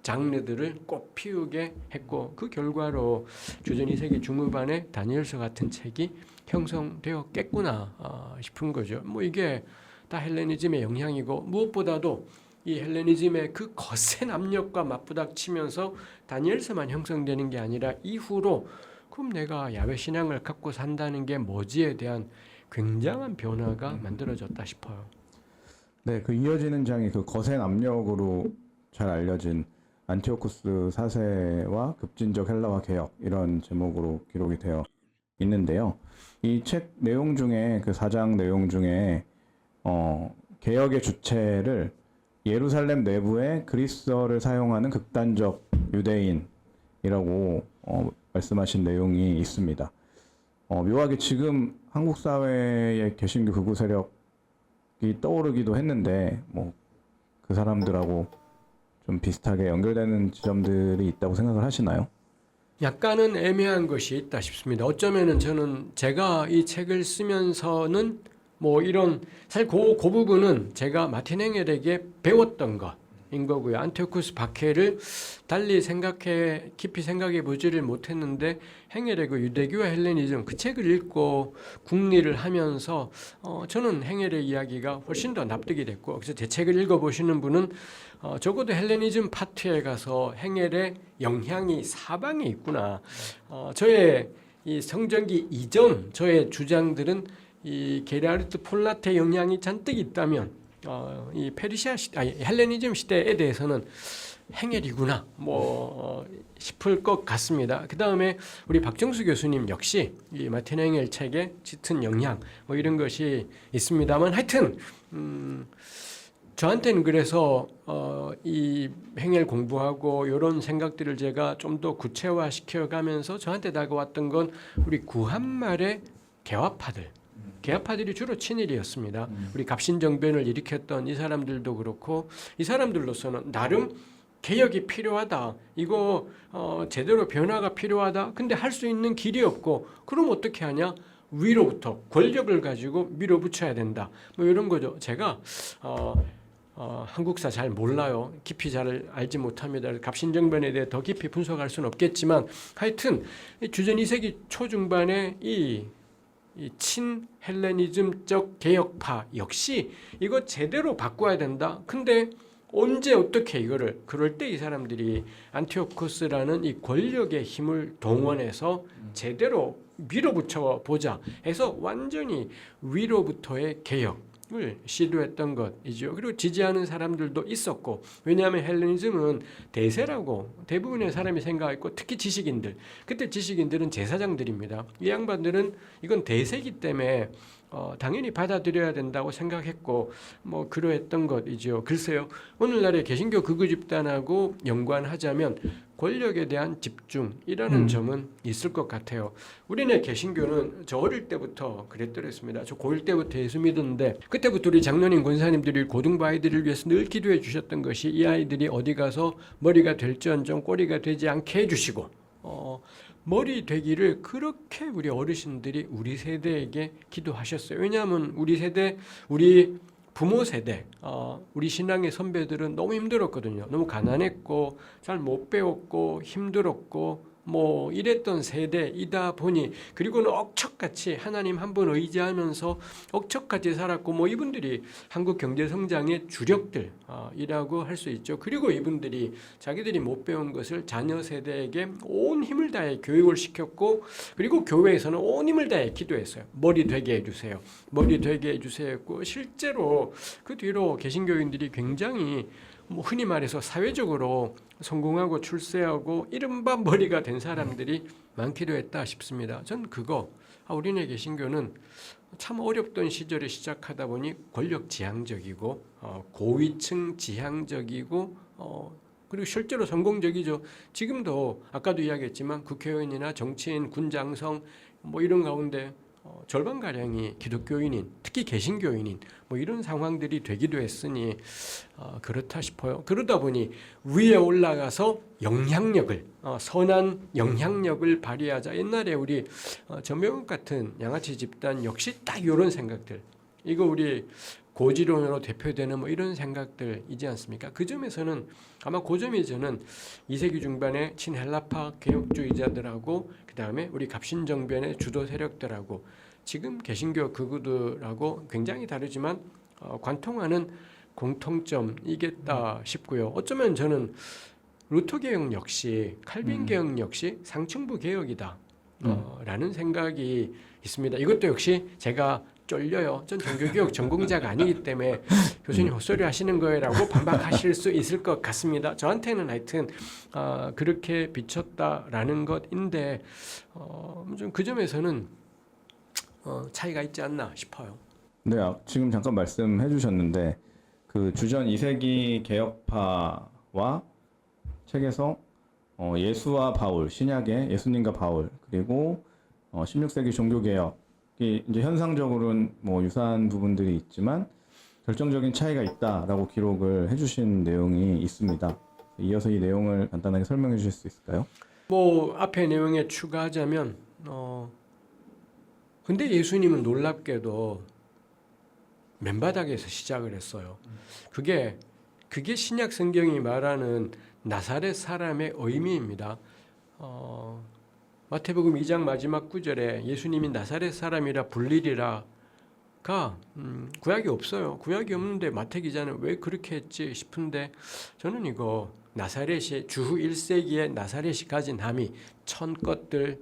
장르들을 꽃 피우게 했고 그 결과로 주전 2세기 중후반에 다니엘서 같은 책이 형성되었겠구나 싶은 거죠. 뭐 이게 다 헬레니즘의 영향이고 무엇보다도 이 헬레니즘의 그 거센 압력과 맞부닥치면서 다니엘서만 형성되는 게 아니라 이후로 그럼 내가 야훼 신앙을 갖고 산다는 게 뭐지에 대한 굉장한 변화가 만들어졌다 싶어요. 네, 그 이어지는 장이 그 거센 압력으로 잘 알려진 안티오쿠스 4세와 급진적 헬라화 개혁 이런 제목으로 기록이 되어 있는데요. 이 책 내용 중에 그 4장 내용 중에 개혁의 주체를 예루살렘 내부에 그리스어를 사용하는 극단적 유대인이라고 말씀하신 내용이 있습니다. 묘하게 지금 한국 사회의 개신교 극우 세력이 떠오르기도 했는데 뭐 그 사람들하고 좀 비슷하게 연결되는 지점들이 있다고 생각을 하시나요? 약간은 애매한 것이 있다 싶습니다. 어쩌면은 저는 제가 이 책을 쓰면서는 뭐 이런 사실 그 부분은 제가 마틴 행헬에게 배웠던 것인 거고요. 안티오쿠스 박해를 달리 깊이 생각해 보지를 못했는데 행헬의 그 유대교와 헬레니즘 그 책을 읽고 국리를 하면서 저는 행헬의 이야기가 훨씬 더 납득이 됐고 그래서 제 책을 읽어보시는 분은 적어도 헬레니즘 파트에 가서 행헬의 영향이 사방에 있구나. 저의 이 성전기 이전 저의 주장들은 이 게라르트 폴라테의 영향이 잔뜩 있다면 이 페르시아 헬레니즘 시대에 대해서는 행헬이구나 싶을 것 같습니다. 그 다음에 우리 박정수 교수님 역시 이 마틴 행헬 책에 짙은 영향 이런 것이 있습니다만 하여튼 저한테는 그래서 이 행헬 공부하고 이런 생각들을 제가 좀 더 구체화시켜 가면서 저한테 다가왔던 건 우리 구한말의 개화파들이 주로 친일이었습니다. 우리 갑신정변을 일으켰던 이 사람들도 그렇고 이 사람들로서는 나름 개혁이 필요하다. 이거 제대로 변화가 필요하다. 근데 할 수 있는 길이 없고 그럼 어떻게 하냐? 위로부터 권력을 가지고 밀어붙여야 된다. 뭐 이런 거죠. 제가 한국사 잘 몰라요. 깊이 잘 알지 못합니다. 갑신정변에 대해 더 깊이 분석할 수는 없겠지만 하여튼 주전 2세기 초중반에 이 친헬레니즘적 개혁파 역시 이거 제대로 바꿔야 된다. 근데 언제 어떻게 이거를 그럴 때 이 사람들이 안티오쿠스라는 이 권력의 힘을 동원해서 제대로 밀어붙여 보자 해서 완전히 위로부터의 개혁을 시도했던 것이죠. 그리고 지지하는 사람들도 있었고 왜냐하면 헬레니즘은 대세라고 대부분의 사람이 생각했고 특히 지식인들 그때 지식인들은 제사장들입니다. 이 양반들은 이건 대세기 때문에 당연히 받아들여야 된다고 생각했고 뭐 그러했던 것이죠. 글쎄요. 오늘날의 개신교 극우 집단하고 연관하자면 권력에 대한 집중이라는 점은 있을 것 같아요. 우리네 개신교는 저 어릴 때부터 그랬더랬습니다. 저 고1 때부터 예수 믿었는데 그때부터 우리 장로님 권사님들이 고등부 아이들을 위해서 늘 기도해 주셨던 것이 이 아이들이 어디 가서 머리가 될지언정 꼬리가 되지 않게 해주시고 머리 되기를 그렇게 우리 어르신들이 우리 세대에게 기도하셨어요. 왜냐하면 우리 세대, 우리 부모 세대, 우리 신앙의 선배들은 너무 힘들었거든요. 너무 가난했고 잘 못 배웠고 힘들었고 뭐 이랬던 세대이다 보니 그리고는 억척같이 하나님 한 분 의지하면서 억척같이 살았고 뭐 이분들이 한국 경제 성장의 주력들이라고 할 수 있죠. 그리고 이분들이 자기들이 못 배운 것을 자녀 세대에게 온 힘을 다해 교육을 시켰고 그리고 교회에서는 온 힘을 다해 기도했어요. 머리 되게 해주세요. 머리 되게 해주세요 했고 실제로 그 뒤로 개신교인들이 굉장히 뭐 흔히 말해서 사회적으로 성공하고 출세하고 이른바 머리가 된 사람들이 많기도 했다 싶습니다. 전 그거 우리네 개신교는 참 어렵던 시절에 시작하다 보니 권력 지향적이고 고위층 지향적이고 그리고 실제로 성공적이죠. 지금도 아까도 이야기했지만 국회의원이나 정치인, 군장성 뭐 이런 가운데 절반가량이 기독교인인, 특히 개신교인인 뭐 이런 상황들이 되기도 했으니 그렇다 싶어요. 그러다 보니 위에 올라가서 영향력을 선한 영향력을 발휘하자. 옛날에 우리 전병욱 같은 양아치 집단 역시 딱 이런 생각들, 이거 우리 고지론으로 대표되는 뭐 이런 생각들이지 않습니까? 그 점에서는 아마 그 점이 저는 2세기 중반에 친헬라파 개혁주의자들하고 그 다음에 우리 갑신정변의 주도 세력들하고 지금 개신교 극우들하고 굉장히 다르지만 관통하는 공통점이겠다 싶고요. 어쩌면 저는 루터 개혁 역시 칼빈 개혁 역시 상층부 개혁이다 라는 생각이 있습니다. 이것도 역시 제가 쫄려요. 전 종교개혁 전공자가 아니기 때문에 교수님 헛소리 하시는 거예요라고 반박하실 수 있을 것 같습니다. 저한테는 하여튼 그렇게 비쳤다라는 것인데 좀 그 점에서는 차이가 있지 않나 싶어요. 네, 지금 잠깐 말씀해 주셨는데 그 주전 2세기 개혁파와 책에서 예수와 바울, 신약의 예수님과 바울, 그리고 16세기 종교개혁이 이제 현상적으로는 뭐 유사한 부분들이 있지만 결정적인 차이가 있다라고 기록을 해주신 내용이 있습니다. 이어서 이 내용을 간단하게 설명해 주실 수 있을까요? 뭐 앞에 내용에 추가하자면 근데 예수님은 놀랍게도 맨바닥에서 시작을 했어요. 그게 신약 성경이 말하는 나사렛 사람의 의미입니다. 마태복음 2장 마지막 구절에 예수님이 나사렛 사람이라 불리리라가 구약이 없어요. 구약이 없는데 마태 기자는 왜 그렇게 했지 싶은데 저는 이거 나사렛이 주후 1세기에 나사렛이 가진 함이 천 것들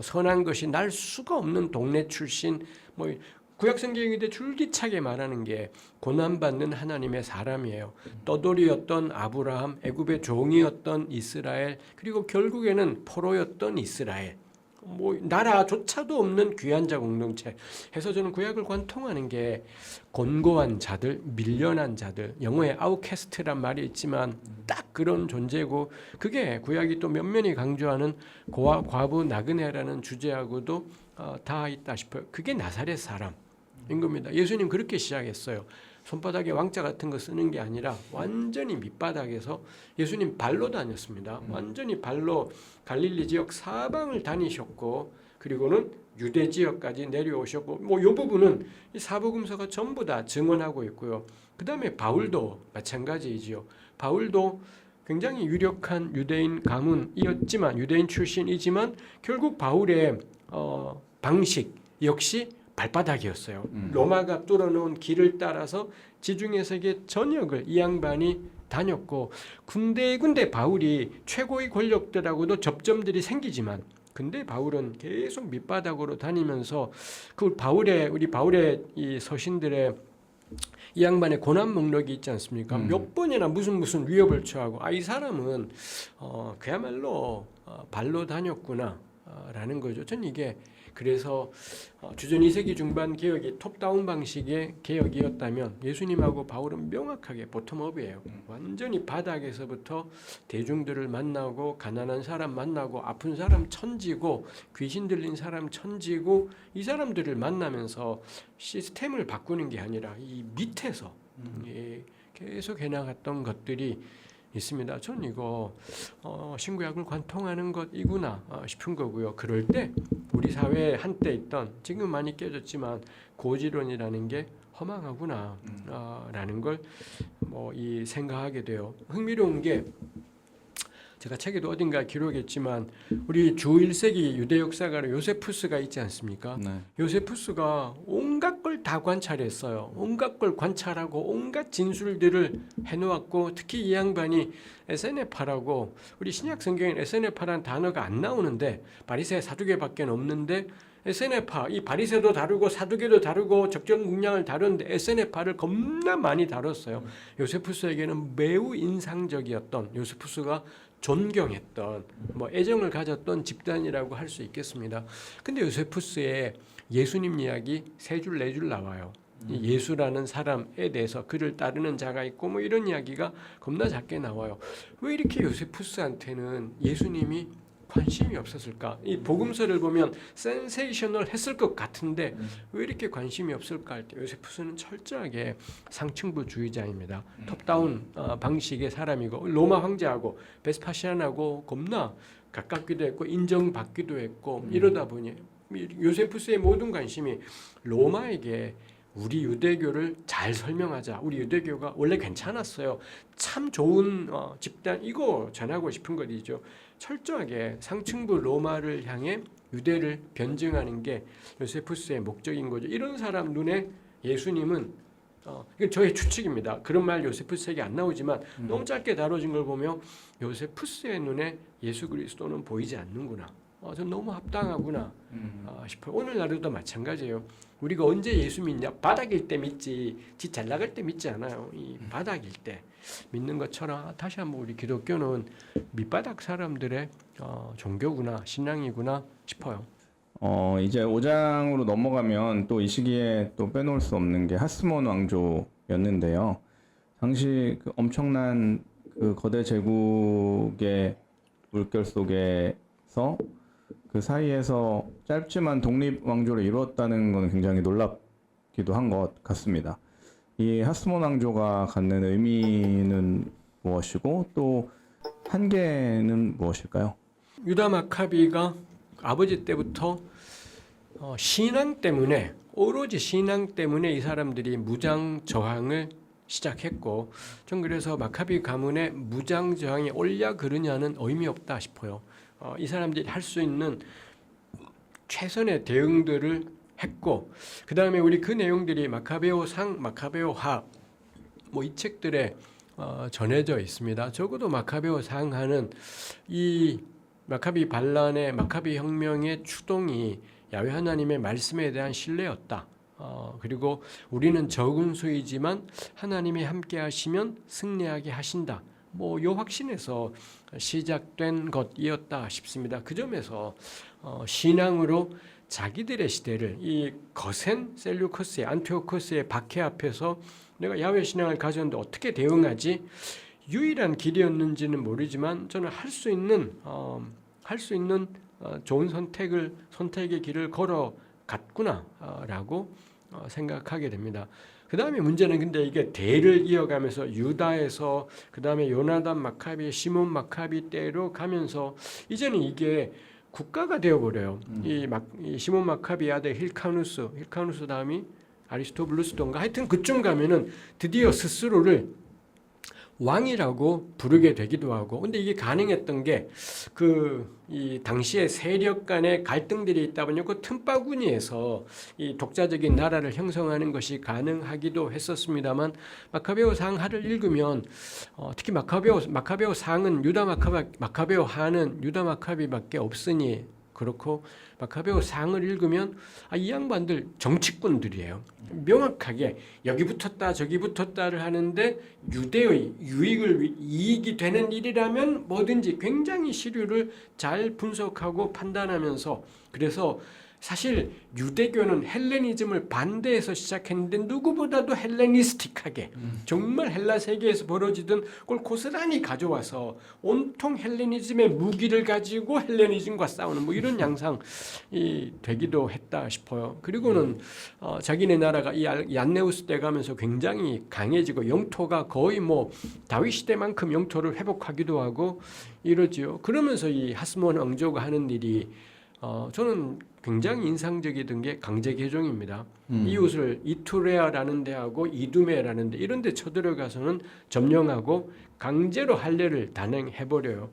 선한 것이 날 수가 없는 동네 출신 뭐 구약 성경인데 줄기차게 말하는 게 고난받는 하나님의 사람이에요. 떠돌이였던 아브라함, 애굽의 종이었던 이스라엘, 그리고 결국에는 포로였던 이스라엘. 뭐 나라조차도 없는 귀한 자 공동체 해서 저는 구약을 관통하는 게 곤고한 자들, 밀려난 자들, 영어에 아웃캐스트란 말이 있지만 딱 그런 존재고 그게 구약이 또 면면히 강조하는 고아, 과부, 나그네라는 주제하고도 다 있다 싶어요. 그게 나사렛 사람인 겁니다. 예수님 그렇게 시작했어요. 손바닥에 왕자 같은 거 쓰는 게 아니라 완전히 밑바닥에서 예수님 발로 다녔습니다. 완전히 발로 갈릴리 지역 사방을 다니셨고 그리고는 유대 지역까지 내려오셨고 뭐 이 부분은 이 사복음서가 전부 다 증언하고 있고요. 그 다음에 바울도 마찬가지이지요. 바울도 굉장히 유력한 유대인 가문이었지만 유대인 출신이지만 결국 바울의 방식 역시 발바닥이었어요. 로마가 뚫어놓은 길을 따라서 지중해 세계 전역을 이 양반이 다녔고 군데군데 바울이 최고의 권력들하고도 접점들이 생기지만 근데 바울은 계속 밑바닥으로 다니면서 그 우리 바울의 이 서신들의 이 양반의 고난 목록이 있지 않습니까? 몇 번이나 무슨 위협을 처하고 이 사람은 그야말로 발로 다녔구나 라는 거죠. 전 이게 그래서 주전 2세기 중반 개혁이 톱다운 방식의 개혁이었다면 예수님하고 바울은 명확하게 보텀업이에요. 완전히 바닥에서부터 대중들을 만나고 가난한 사람 만나고 아픈 사람 천지고 귀신 들린 사람 천지고 이 사람들을 만나면서 시스템을 바꾸는 게 아니라 이 밑에서 계속 해나갔던 것들이 있습니다. 전 이거 신구약을 관통하는 것이구나 싶은 거고요. 그럴 때 우리 사회에 한때 있던 지금 많이 깨졌지만 고지론이라는 게 허망하구나 라는 걸 이 생각하게 돼요. 흥미로운 게 제가 책에도 어딘가 기록했지만 우리 주 1세기 유대 역사가로 요세푸스가 있지 않습니까? 네. 요세푸스가 온갖 걸 다 관찰했어요. 온갖 걸 관찰하고 온갖 진술들을 해놓았고 특히 이 양반이 에세네파라고 우리 신약 성경엔 에세네파라는 단어가 안 나오는데 바리새 사두개밖에 없는데 SNF파, 이 바리새도 다루고 사두개도 다루고 적정국량을 다루는데 SNF파를 겁나 많이 다뤘어요. 요세푸스에게는 매우 인상적이었던, 요세푸스가 존경했던, 뭐 애정을 가졌던 집단이라고 할 수 있겠습니다. 근데 요세푸스의 예수님 이야기 3줄 4줄 나와요. 이 예수라는 사람에 대해서 그를 따르는 자가 있고 뭐 이런 이야기가 겁나 작게 나와요. 왜 이렇게 요세푸스한테는 예수님이 관심이 없었을까? 이 복음서를 보면 센세이셔널 했을 것 같은데 왜 이렇게 관심이 없을까 할 때 요세푸스는 철저하게 상층부주의자입니다. 톱다운 방식의 사람이고 로마 황제하고 베스파시안하고 겁나 가깝기도 했고 인정받기도 했고 이러다 보니 요세푸스의 모든 관심이 로마에게 우리 유대교를 잘 설명하자. 우리 유대교가 원래 괜찮았어요. 참 좋은 집단 이거 전하고 싶은 것이죠. 철저하게 상층부 로마를 향해 유대를 변증하는 게 요세푸스의 목적인 거죠. 이런 사람 눈에 예수님은 이건 저의 추측입니다. 그런 말 요세푸스에게 안 나오지만 너무 짧게 다뤄진 걸 보면 요세푸스의 눈에 예수 그리스도는 보이지 않는구나. 전 너무 합당하구나 싶어요. 오늘날도 마찬가지예요. 우리가 언제 예수 믿냐? 바닥일 때 믿지, 지 잘 나갈 때 믿지 않아요. 이 바닥일 때 믿는 것처럼 다시 한번 우리 기독교는 밑바닥 사람들의 종교구나, 신앙이구나 싶어요. 이제 5장으로 넘어가면 또 이 시기에 또 빼놓을 수 없는 게 하스몬 왕조였는데요. 당시 그 엄청난 그 거대 제국의 물결 속에서 그 사이에서 짧지만 독립 왕조를 이루었다는 것은 굉장히 놀랍기도 한 것 같습니다. 이 하스몬 왕조가 갖는 의미는 무엇이고 또 한계는 무엇일까요? 유다 마카비가 아버지 때부터 신앙 때문에 오로지 신앙 때문에 이 사람들이 무장 저항을 시작했고 전 그래서 마카비 가문의 무장 저항이 옳냐 그르냐는 의미 없다 싶어요. 이 사람들이 할 수 있는 최선의 대응들을 했고 그 다음에 우리 그 내용들이 마카베오상, 마카베오하 뭐 이 책들에 전해져 있습니다. 적어도 마카베오상하는 이 마카비 반란의 마카비 혁명의 추동이 야훼 하나님의 말씀에 대한 신뢰였다. 그리고 우리는 적은 수이지만 하나님이 함께 하시면 승리하게 하신다. 뭐 요 확신에서 시작된 것이었다 싶습니다. 그 점에서 신앙으로 자기들의 시대를 이 거센 셀류커스의 안티오코스의 박해 앞에서 내가 야훼 신앙을 가졌는데 어떻게 대응하지? 유일한 길이었는지는 모르지만 저는 할 수 있는 좋은 선택의 길을 걸어갔구나라고 생각하게 됩니다. 그 다음에 문제는 근데 이게 대를 이어가면서 유다에서 그 다음에 요나단 마카비, 시몬 마카비 때로 가면서 이제는 이게 국가가 되어버려요. 이 시몬 마카비 아들 힐카누스 다음이 아리스토블루스던가 하여튼 그쯤 가면은 드디어 스스로를 왕이라고 부르게 되기도 하고 근데 이게 가능했던 게 이 당시에 세력 간의 갈등들이 있다 보니 그 틈바구니에서 이 독자적인 나라를 형성하는 것이 가능하기도 했었습니다만 마카베오 상하를 읽으면 특히 마카베오 상은 유다 마카베오 하는 유다 마카비밖에 없으니 그렇고 마카베오 상을 읽으면 이 양반들 정치꾼들이에요. 명확하게 여기 붙었다 저기 붙었다를 하는데 유대의 이익이 되는 일이라면 뭐든지 굉장히 시류를 잘 분석하고 판단하면서 그래서 사실 유대교는 헬레니즘을 반대해서 시작했는데 누구보다도 헬레니스틱하게 정말 헬라 세계에서 벌어지던 걸 고스란히 가져와서 온통 헬레니즘의 무기를 가지고 헬레니즘과 싸우는 뭐 이런 양상이 되기도 했다 싶어요. 그리고는 자기네 나라가 이 얀네우스 때 가면서 굉장히 강해지고 영토가 거의 뭐 다윗 시대만큼 영토를 회복하기도 하고 이러지요. 그러면서 이 하스몬 왕조가 하는 일이 저는 굉장히 인상적이던 게 강제 개종입니다. 이웃을 이투레아라는 데하고 이두메라는 데 이런 데 쳐들어가서는 점령하고 강제로 할례를 단행해버려요.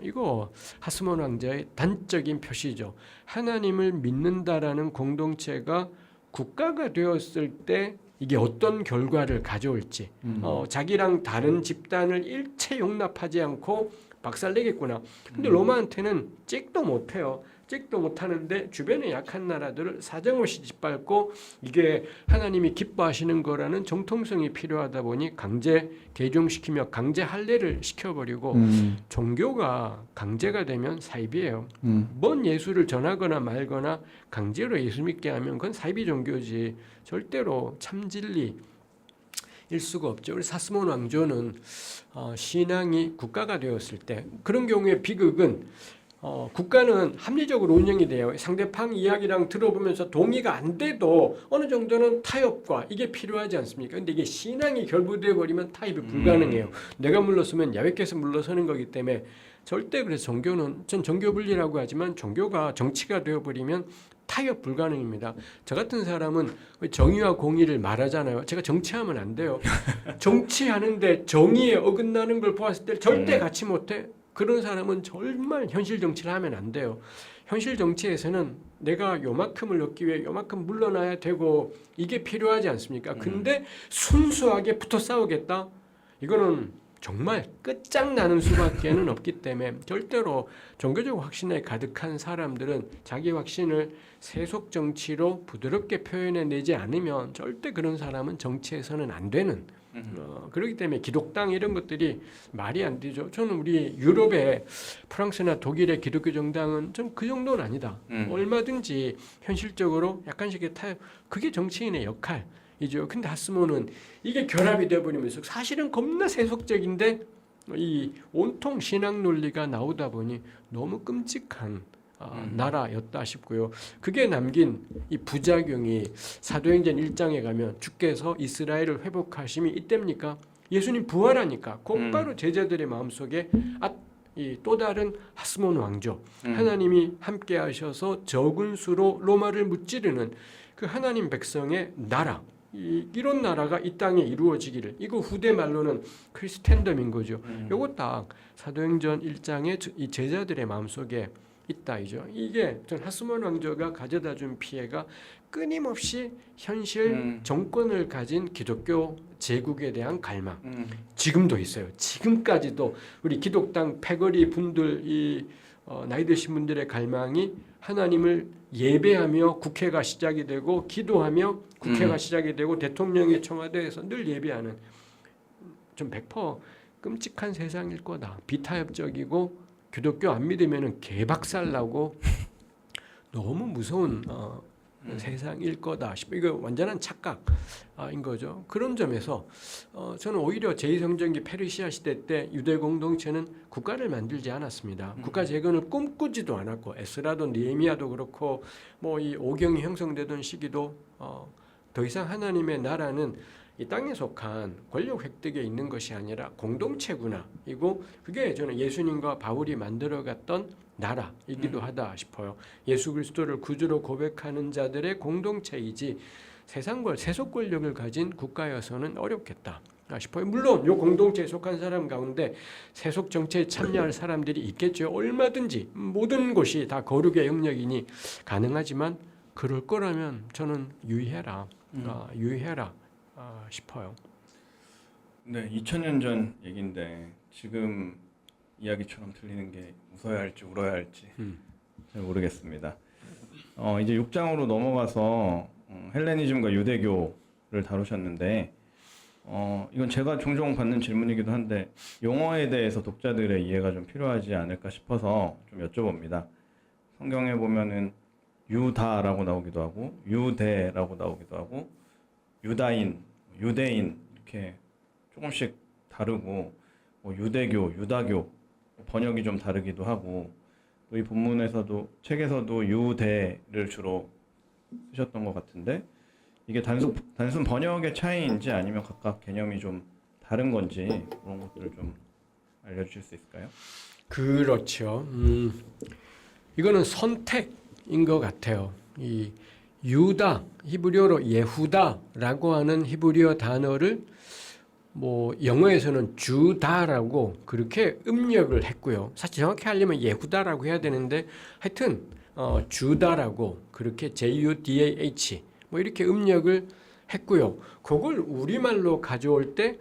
이거 하스몬 왕자의 단적인 표시죠. 하나님을 믿는다라는 공동체가 국가가 되었을 때 이게 어떤 결과를 가져올지 자기랑 다른 집단을 일체 용납하지 않고 박살내겠구나. 근데 로마한테는 찍도 못해요. 찍도 못하는데 주변에 약한 나라들을 사정없이 짓밟고 이게 하나님이 기뻐하시는 거라는 정통성이 필요하다 보니 강제 개종시키며 강제 할례를 시켜버리고 종교가 강제가 되면 사이비예요. 뭔 예수를 전하거나 말거나 강제로 예수 믿게 하면 그건 사이비 종교지 절대로 참 진리 일 수가 없죠. 우리 사스몬 왕조는 신앙이 국가가 되었을 때 그런 경우에 비극은 국가는 합리적으로 운영이 돼요. 상대방 이야기랑 들어보면서 동의가 안 돼도 어느 정도는 타협과 이게 필요하지 않습니까? 근데 이게 신앙이 결부되어 버리면 타협이 불가능해요. 내가 물러서면 야외께서 물러서는 거기 때문에 절대 그래서 종교는 전 종교 분리라고 하지만 종교가 정치가 되어 버리면 타협 불가능입니다. 저 같은 사람은 정의와 공의를 말하잖아요. 제가 정치하면 안 돼요. 정치하는데 정의에 어긋나는 걸 보았을 때 절대 같이 못해. 그런 사람은 정말 현실 정치를 하면 안 돼요. 현실 정치에서는 내가 요만큼을 얻기 위해 요만큼 물러나야 되고 이게 필요하지 않습니까? 근데 순수하게 붙어 싸우겠다? 이거는 정말 끝장나는 수밖에는 없기 때문에 절대로 종교적 확신에 가득한 사람들은 자기 확신을 세속 정치로 부드럽게 표현해내지 않으면 절대 그런 사람은 정치에서는 안 되는 그렇기 때문에 기독당 이런 것들이 말이 안 되죠. 저는 우리 유럽의 프랑스나 독일의 기독교 정당은 좀 그 정도는 아니다. 얼마든지 현실적으로 약간씩의 타협 그게 정치인의 역할이죠. 근데 하스몬은 이게 결합이 되어버리면서 사실은 겁나 세속적인데 이 온통 신앙 논리가 나오다 보니 너무 끔찍한 나라였다 싶고요. 그게 남긴 이 부작용이 사도행전 1장에 가면 주께서 이스라엘을 회복하심이 이때입니까? 예수님 부활하니까 곧바로 제자들의 마음속에 이 또 다른 하스몬 왕조 하나님이 함께 하셔서 적은 수로 로마를 무찌르는 그 하나님 백성의 나라 이런 나라가 이 땅에 이루어지기를 이거 후대 말로는 크리스텐덤인 거죠. 요거 딱 사도행전 1장의 이 제자들의 마음속에 있다이죠. 이게 전 하스몬 왕조가 가져다준 피해가 끊임없이 현실 정권을 가진 기독교 제국에 대한 갈망 지금도 있어요. 지금까지도 우리 기독당 패거리 분들 이 나이 드신 분들의 갈망이 하나님을 예배하며 국회가 시작이 되고 기도하며 국회가 시작이 되고 대통령이 청와대에서 늘 예배하는 좀 100% 끔찍한 세상일 거다. 비타협적이고 기독교 안 믿으면은 개박살 나고 너무 무서운 세상일 거다 싶어. 이거 완전한 착각인 거죠. 그런 점에서 저는 오히려 제2성전기 페르시아 시대 때 유대 공동체는 국가를 만들지 않았습니다. 국가 재건을 꿈꾸지도 않았고 에스라도 느헤미야도 그렇고 뭐 이 오경이 형성되던 시기도 더 이상 하나님의 나라는 이 땅에 속한 권력 획득에 있는 것이 아니라 공동체구나. 이고 그게 저는 예수님과 바울이 만들어갔던 나라이기도 하다 싶어요. 예수 그리스도를 구주로 고백하는 자들의 공동체이지 세속 권력을 가진 국가여서는 어렵겠다 싶어요. 물론 이 공동체에 속한 사람 가운데 세속 정치에 참여할 사람들이 있겠죠. 얼마든지 모든 곳이 다 거룩의 영역이니 가능하지만 그럴 거라면 저는 유의해라 싶어요. 네, 2000년 전 얘기인데 지금 이야기처럼 들리는 게 웃어야 할지 울어야 할지 잘 모르겠습니다. 이제 6장으로 넘어가서 헬레니즘과 유대교를 다루셨는데 이건 제가 종종 받는 질문이기도 한데 용어에 대해서 독자들의 이해가 좀 필요하지 않을까 싶어서 좀 여쭤봅니다. 성경에 보면은 유다라고 나오기도 하고 유대라고 나오기도 하고 유다인, 유대인 이렇게 조금씩 다르고 유대교, 유다교 번역이 좀 다르기도 하고 또 이 본문에서도 책에서도 유대를 주로 쓰셨던 것 같은데 이게 단순 번역의 차이인지 아니면 각각 개념이 좀 다른 건지 그런 것들을 좀 알려주실 수 있을까요? 그렇죠. 이거는 선택인 것 같아요. 이 유다 히브리어로 예후다라고 하는 히브리어 단어를 뭐 영어에서는 주다라고 그렇게 음력을 했고요. 사실 정확히 하려면 예후다라고 해야 되는데 하여튼 주다라고 그렇게 JUDAH 뭐 이렇게 음력을 했고요. 그걸 우리말로 가져올 때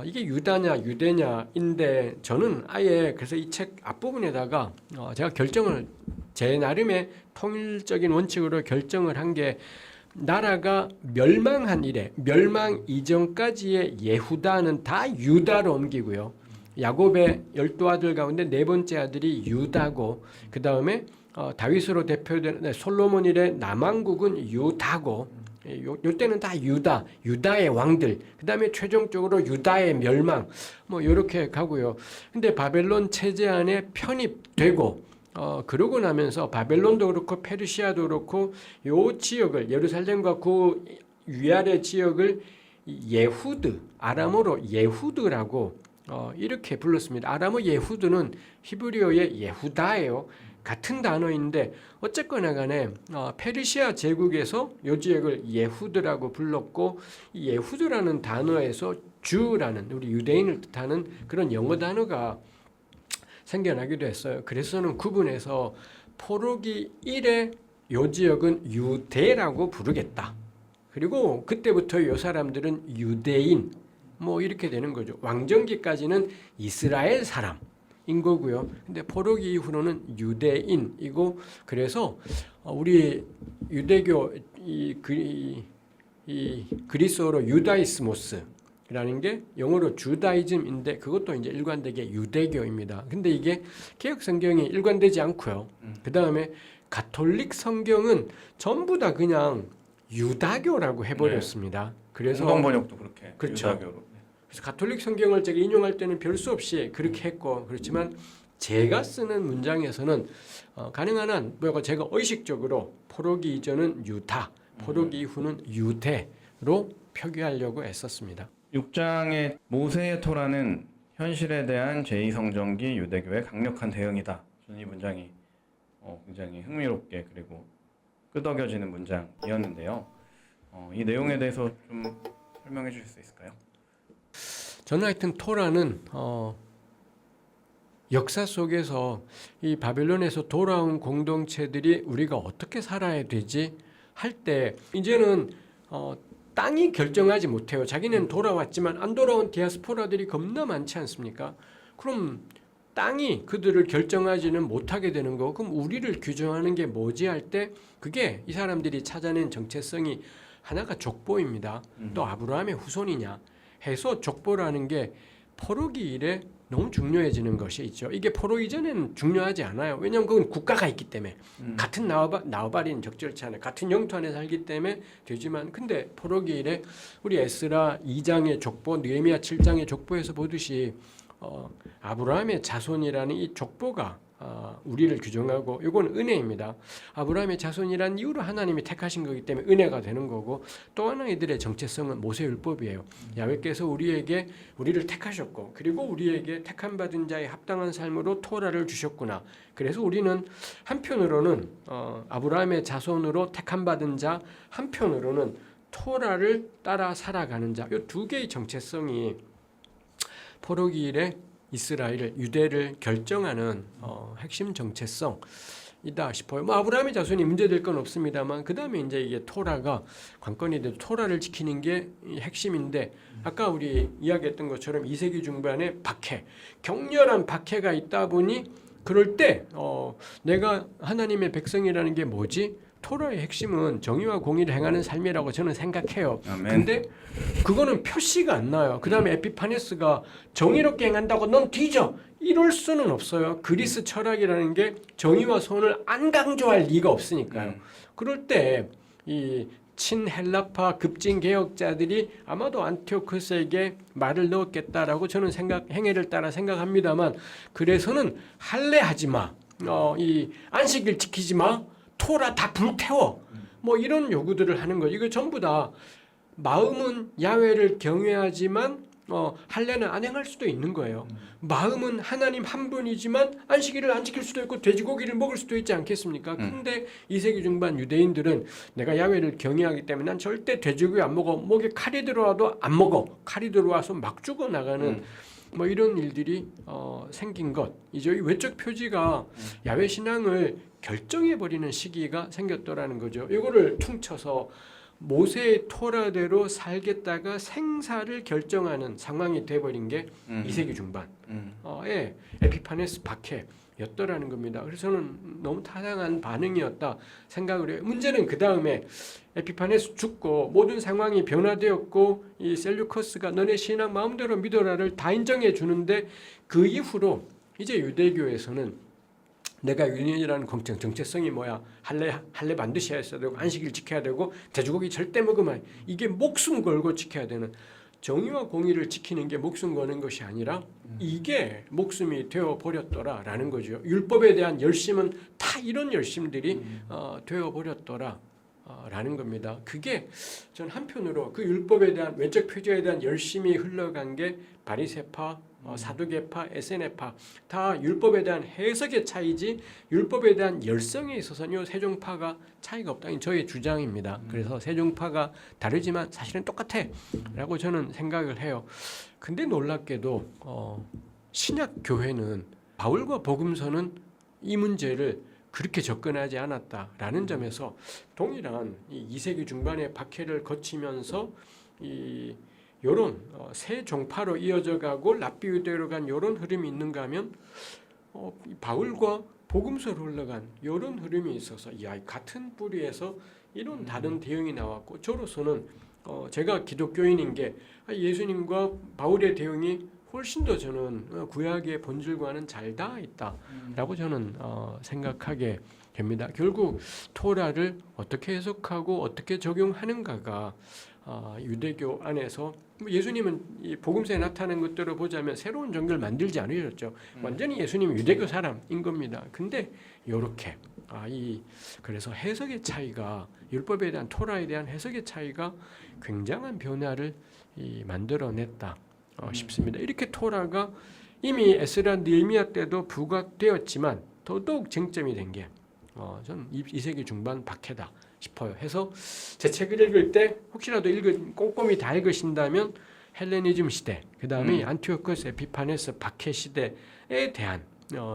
이게 유다냐 유대냐인데 저는 아예 그래서 이 책 앞부분에다가 제가 결정을 제 나름의 통일적인 원칙으로 결정을 한 게 나라가 멸망한 이래 멸망 이전까지의 예후다는 다 유다로 옮기고요. 야곱의 12아들 가운데 네 번째 아들이 유다고 그 다음에 다윗으로 대표되는 솔로몬 이래 남왕국은 유다고 요 때는 다 유다의 왕들 그 다음에 최종적으로 유다의 멸망 뭐 이렇게 가고요. 근데 바벨론 체제 안에 편입되고 그러고 나면서 바벨론도 그렇고 페르시아도 그렇고 요 지역을 예루살렘과 그 위아래 지역을 예후드 아람어로 예후드라고 이렇게 불렀습니다. 아람어 예후드는 히브리어의 예후다예요. 같은 단어인데 어쨌거나 간에 페르시아 제국에서 요 지역을 예후드라고 불렀고 이 예후드라는 단어에서 주라는 우리 유대인을 뜻하는 그런 영어 단어가 생겨나기도 했어요. 그래서는 구분해서 포로기 이래 요 지역은 유대라고 부르겠다. 그리고 그때부터 요 사람들은 유대인 뭐 이렇게 되는 거죠. 왕정기까지는 이스라엘 사람인 거고요. 근데 포로기 이후로는 유대인이고 그래서 우리 유대교 이 그리스어로 유다이스모스라는 게 영어로 주다이즘인데 그것도 이제 일관되게 유대교입니다. 근데 이게 개혁 성경이 일관되지 않고요. 그 다음에 가톨릭 성경은 전부 다 그냥 유다교라고 해버렸습니다. 그래서 성경 번역도 그렇게 그렇죠. 유다교로. 그래서 가톨릭 성경을 제가 인용할 때는 별 수 없이 그렇게 했고 그렇지만 제가 쓰는 문장에서는 가능한 한 제가 의식적으로 포로기 이전은 유다, 포로기 이후는 유대로 표기하려고 애썼습니다. 6장의 모세의 토라는 현실에 대한 제2성전기 유대교의 강력한 대응이다. 저는 이 문장이 굉장히 흥미롭게 그리고 끄덕여지는 문장이었는데요. 이 내용에 대해서 좀 설명해 주실 수 있을까요? 저는 하여튼 토라는 역사 속에서 이 바벨론에서 돌아온 공동체들이 우리가 어떻게 살아야 되지 할 때 이제는 땅이 결정하지 못해요. 자기는 돌아왔지만 안 돌아온 디아스포라들이 겁나 많지 않습니까? 그럼 땅이 그들을 결정하지는 못하게 되는 거. 그럼 우리를 규정하는 게 뭐지 할 때 그게 이 사람들이 찾아낸 정체성이 하나가 족보입니다. 또 아브라함의 후손이냐 해서 족보라는 게 포로기 이래 너무 중요해지는 것이 있죠. 이게 포로 이전에는 중요하지 않아요. 왜냐하면 그건 국가가 있기 때문에 같은 나우발인 적절치 않아요. 같은 영토 안에 살기 때문에 되지만 근데 포로기 이래 우리 에스라 2장의 족보, 느헤미야 7장의 족보에서 보듯이 아브라함의 자손이라는 이 족보가 우리를 규정하고 이건 은혜입니다. 아브라함의 자손이란 이유로 하나님이 택하신 거기 때문에 은혜가 되는 거고 또 하나 이들의 정체성은 모세율법이에요. 야훼께서 우리를 택하셨고 그리고 우리에게 택함 받은 자의 합당한 삶으로 토라를 주셨구나. 그래서 우리는 한편으로는 아브라함의 자손으로 택함 받은 자, 한편으로는 토라를 따라 살아가는 자. 이 두 개의 정체성이 포로기 이래 이스라엘을 유대를 결정하는 핵심 정체성이다 싶어요. 뭐 아브라함의 자손이 문제될 건 없습니다만 그 다음에 이제 이게 토라가 관건이 돼도 토라를 지키는 게 핵심인데 아까 우리 이야기했던 것처럼 2세기 중반에 격렬한 박해가 있다 보니 그럴 때 내가 하나님의 백성이라는 게 뭐지? 토라의 핵심은 정의와 공의를 행하는 삶이라고 저는 생각해요. 아멘. 근데 그거는 표시가 안 나요. 그 다음에 에피파네스가 정의롭게 행한다고 넌 뒤져 이럴 수는 없어요. 그리스 철학이라는 게 정의와 선을 안 강조할 리가 없으니까요. 그럴 때 이 친헬라파 급진 개혁자들이 아마도 안티오쿠스에게 말을 넣었겠다라고 저는 행해를 따라 생각합니다만 그래서는 할례하지 마, 이 안식일 지키지 마. 토라 다 불태워 뭐 이런 요구들을 하는 거예요. 이거 전부 다 마음은 야훼를 경외하지만 할례는 안 행할 수도 있는 거예요. 마음은 하나님 한 분이지만 안식일을 안 지킬 수도 있고 돼지고기를 먹을 수도 있지 않겠습니까? 근데 2세기 중반 유대인들은 내가 야훼를 경외하기 때문에 난 절대 돼지고기 안 먹어. 목에 칼이 들어와도 안 먹어. 칼이 들어와서 막 죽어나가는 뭐 이런 일들이 생긴 것. 이제 이 외적 표지가 야훼 신앙을 결정해버리는 시기가 생겼더라는 거죠. 이거를 퉁쳐서 모세의 토라대로 살겠다가 생사를 결정하는 상황이 돼버린 게 2세기 중반에 에피파네스 박해였더라는 겁니다. 그래서 저는 너무 타당한 반응이었다 생각을 해요. 문제는 그 다음에 에피파네스 죽고 모든 상황이 변화되었고 이 셀류커스가 너네 신앙 마음대로 믿어라를 다 인정해 주는데 그 이후로 이제 유대교에서는 내가 유년이라는 공적 정체성이 뭐야? 할례 반드시 해야 되고 안식일 지켜야 되고 돼지고기 절대 먹으면 이게 목숨 걸고 지켜야 되는 정의와 공의를 지키는 게 목숨 거는 것이 아니라 이게 목숨이 되어 버렸더라라는 거죠. 율법에 대한 열심은 다 이런 열심들이 되어 버렸더라. 라는 겁니다. 그게 전 한편으로 그 율법에 대한 외적 표제에 대한 열심이 흘러간 게 바리새파, 사두개파, 에세네파 다 율법에 대한 해석의 차이지 율법에 대한 열성에 있어서는 세종파가 차이가 없다는 저의 주장입니다. 그래서 세종파가 다르지만 사실은 똑같아라고 저는 생각을 해요. 근데 놀랍게도 신약 교회는 바울과 복음서는 이 문제를 그렇게 접근하지 않았다라는 점에서 동일한 이 2세기 중반의 박해를 거치면서 이 요런 새 종파로 이어져 가고 랍비유대로 간 요런 흐름이 있는가 하면 바울과 복음서로 흘러간 요런 흐름이 있어서 야, 같은 뿌리에서 이런 다른 대응이 나왔고 저로서는 제가 기독교인인 게 예수님과 바울의 대응이 훨씬 더 저는 구약의 본질과는 잘 닿아 있다라고 저는 생각하게 됩니다. 결국 토라를 어떻게 해석하고 어떻게 적용하는가가 유대교 안에서 예수님은 이 복음서에 나타나는 것들을 보자면 새로운 종교를 만들지 않으셨죠. 완전히 예수님은 유대교 사람인 겁니다. 근데 이렇게 그래서 해석의 차이가 율법에 대한 토라에 대한 해석의 차이가 굉장한 변화를 만들어냈다. 싶습니다. 이렇게 토라가 이미 에스라 느헤미야 때도 부각되었지만 더더욱 쟁점이 된 게 저는 2세기 중반 박해다 싶어요. 해서 제 책을 읽을 때 혹시라도 꼼꼼히 다 읽으신다면 헬레니즘 시대, 그 다음에 안티오코스 에피파네스 박해 시대에 대한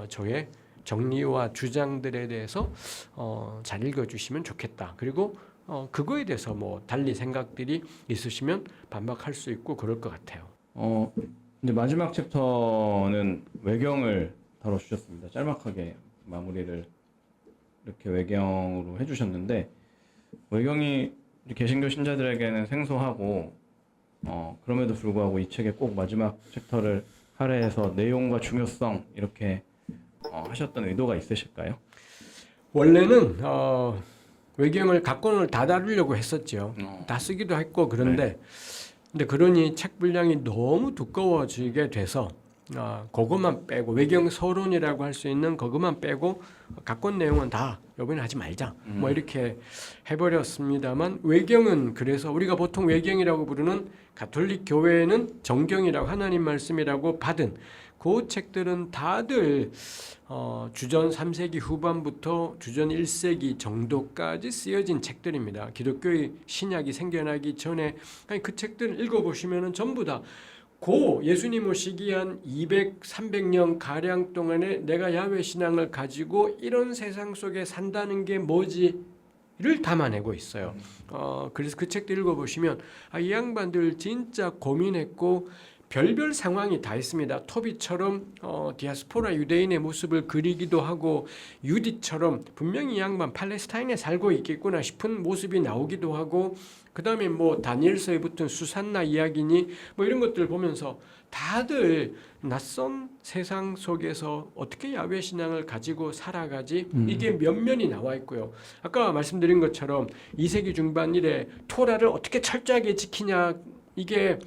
저의 정리와 주장들에 대해서 잘 읽어주시면 좋겠다. 그리고 그거에 대해서 뭐 달리 생각들이 있으시면 반박할 수 있고 그럴 것 같아요. 이제 마지막 챕터는 외경을 다뤄주셨습니다. 짤막하게 마무리를 이렇게 외경으로 해주셨는데 외경이 개신교 신자들에게는 생소하고 그럼에도 불구하고 이 책의 꼭 마지막 챕터를 할애해서 내용과 중요성 이렇게 하셨던 의도가 있으실까요? 원래는 외경을 각권을 다 다루려고 했었죠. 다 쓰기도 했고 그런데 네. 근데 그러니 책 분량이 너무 두꺼워지게 돼서 그것만 빼고 외경 서론이라고 할 수 있는 그것만 빼고 각권 내용은 다 이번에 하지 말자 뭐 이렇게 해버렸습니다만 외경은 그래서 우리가 보통 외경이라고 부르는 가톨릭 교회는 정경이라고 하나님 말씀이라고 받은 그 책들은 다들 주전 3세기 후반부터 주전 1세기 정도까지 쓰여진 책들입니다. 기독교의 신약이 생겨나기 전에 그 책들을 읽어보시면 전부 다 예수님 오시기 한 200, 300년 가량 동안에 내가 야훼 신앙을 가지고 이런 세상 속에 산다는 게 뭐지를 담아내고 있어요. 그래서 그 책도 읽어보시면 이 양반들 진짜 고민했고 별별 상황이 다 있습니다. 토비처럼 디아스포라 유대인의 모습을 그리기도 하고 유디처럼 분명히 이 양반 팔레스타인에 살고 있겠구나 싶은 모습이 나오기도 하고 그 다음에 뭐 다니엘서에 붙은 수산나 이야기니 뭐 이런 것들 보면서 다들 낯선 세상 속에서 어떻게 야훼 신앙을 가지고 살아가지 이게 면면이 나와 있고요. 아까 말씀드린 것처럼 2세기 중반 이래 토라를 어떻게 철저하게 지키냐 이게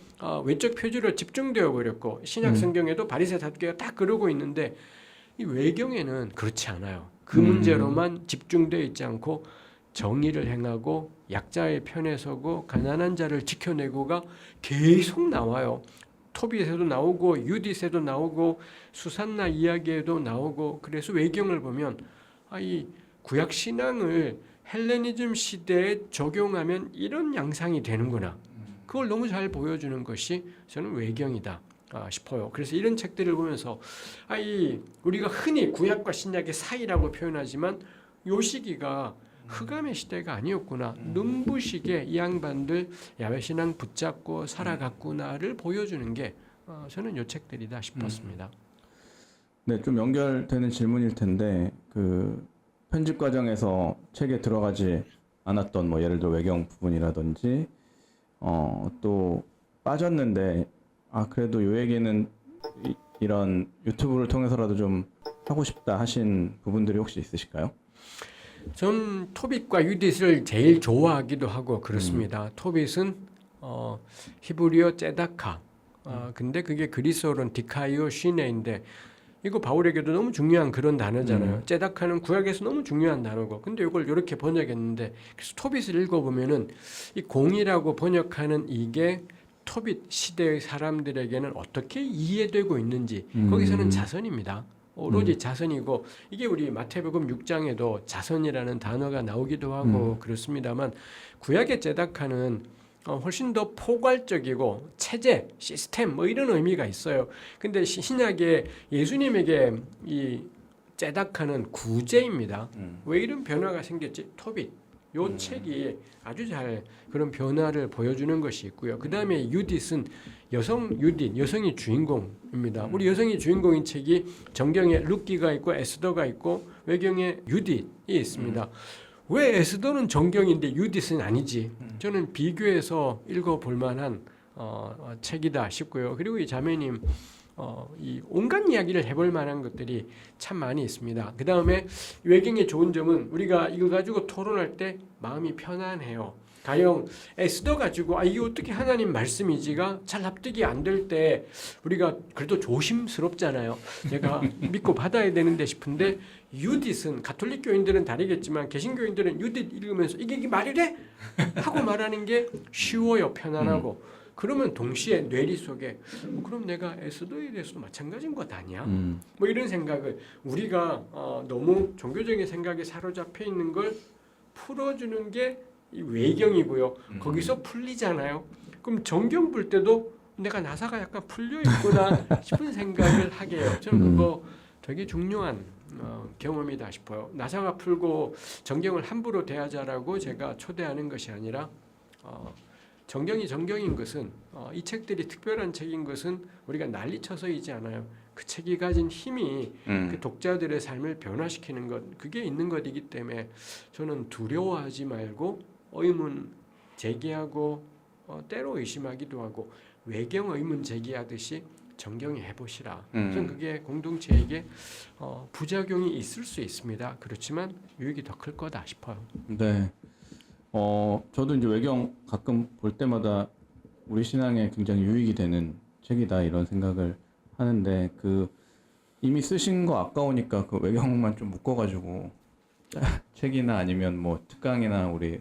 외적 표지로 집중되어 버렸고 신약 성경에도 바리새 사두개가 딱 그러고 있는데 이 외경에는 그렇지 않아요. 그 문제로만 집중되어 있지 않고 정의를 행하고 약자의 편에 서고 가난한 자를 지켜내고가 계속 나와요. 토빗에도 나오고 유딧에도 나오고 수산나 이야기에도 나오고 그래서 외경을 보면 이 구약 신앙을 헬레니즘 시대에 적용하면 이런 양상이 되는구나. 그걸 너무 잘 보여주는 것이 저는 외경이다 싶어요. 그래서 이런 책들을 보면서 우리가 흔히 구약과 신약의 사이라고 표현하지만 요 시기가 흑암의 시대가 아니었구나. 눈부시게 이 양반들 야외신앙 붙잡고 살아갔구나를 보여주는 게 저는 요 책들이다 싶었습니다. 네, 좀 연결되는 질문일 텐데 그 편집 과정에서 책에 들어가지 않았던 뭐 예를 들어 외경 부분이라든지 또 빠졌는데 그래도 요 얘기는 이런 유튜브를 통해서라도 좀 하고 싶다 하신 부분들이 혹시 있으실까요? 전 토빗과 유딧을 제일 좋아하기도 하고 그렇습니다. 토빗은 히브리어 제다카, 근데 그게 그리스어로는 디카이오 시네인데 이거 바울에게도 너무 중요한 그런 단어잖아요. 제다카는 구약에서 너무 중요한 단어고, 근데 이걸 이렇게 번역했는데, 그래서 토빗을 읽어보면은 이 공이라고 번역하는 이게 토빗 시대의 사람들에게는 어떻게 이해되고 있는지 거기서는 자선입니다. 오로지 자선이고, 이게 우리 마태복음 6장에도 자선이라는 단어가 나오기도 하고 그렇습니다만, 구약의 제다카는 훨씬 더 포괄적이고 체제, 시스템 뭐 이런 의미가 있어요. 근데 신약의 예수님에게 이 제다카는 구제입니다. 왜 이런 변화가 생겼지? 토빗. 요 책이 아주 잘 그런 변화를 보여주는 것이 있고요. 그 다음에 유딧은 여성이 주인공입니다. 우리 여성이 주인공인 책이 정경에 룻기가 있고 에스더가 있고 외경에 유딧이 있습니다. 왜 에스더는 정경인데 유딧은 아니지? 저는 비교해서 읽어볼 만한 책이다 싶고요. 그리고 이 자매님 이 온갖 이야기를 해볼 만한 것들이 참 많이 있습니다. 그 다음에 외경의 좋은 점은 우리가 이거 가지고 토론할 때 마음이 편안해요. 가령 에스더 가지고 이게 어떻게 하나님 말씀이지가 잘 납득이 안 될 때 우리가 그래도 조심스럽잖아요. 내가 믿고 받아야 되는데 싶은데, 유딧은 가톨릭 교인들은 다르겠지만 개신교인들은 유딧 읽으면서 이게 말이 돼? 하고 말하는 게 쉬워요. 편안하고. 그러면 동시에 뇌리 속에 그럼 내가 에스더에 대해서도 마찬가지인 것 아니야? 뭐 이런 생각을, 우리가 너무 종교적인 생각에 사로잡혀 있는 걸 풀어주는 게 이 외경이고요. 거기서 풀리잖아요. 그럼 정경 볼 때도 내가 나사가 약간 풀려 있구나 싶은 생각을 하게 해요. 저는 그거 되게 중요한 경험이다 싶어요. 나사가 풀고 정경을 함부로 대하자라고 제가 초대하는 것이 아니라 정경이 정경인 것은 이 책들이 특별한 책인 것은 우리가 난리쳐서이지 않아요. 그 책이 가진 힘이 그 독자들의 삶을 변화시키는 것, 그게 있는 것이기 때문에 저는 두려워하지 말고 의문 제기하고 때로 의심하기도 하고 외경 의문 제기하듯이 정경에 해보시라. 저는 그게 공동체에게 부작용이 있을 수 있습니다. 그렇지만 유익이 더 클 거다 싶어요. 네. 저도 이제 외경 가끔 볼 때마다 우리 신앙에 굉장히 유익이 되는 책이다 이런 생각을 하는데, 그 이미 쓰신 거 아까우니까 그 외경만 좀 묶어가지고 책이나 아니면 뭐 특강이나 우리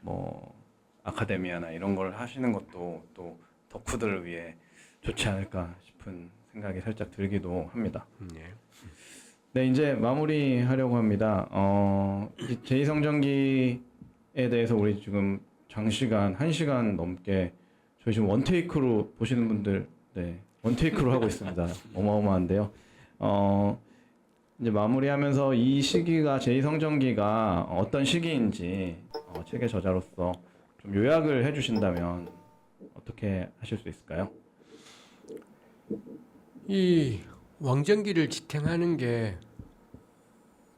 뭐 아카데미아나 이런 걸 하시는 것도 또 덕후들을 위해 좋지 않을까 싶은 생각이 살짝 들기도 합니다. 네, 이제 마무리하려고 합니다. 제2성전기에 대해서 우리 지금 장시간 1시간 넘게 저희 지금 원테이크로 보시는 분들, 네, 원테이크로 하고 있습니다. 어마어마한데요. 이제 마무리하면서 이 시기가 제2성전기가 어떤 시기인지 책의 저자로서 좀 요약을 해주신다면 어떻게 하실 수 있을까요? 이 왕정기를 지탱하는 게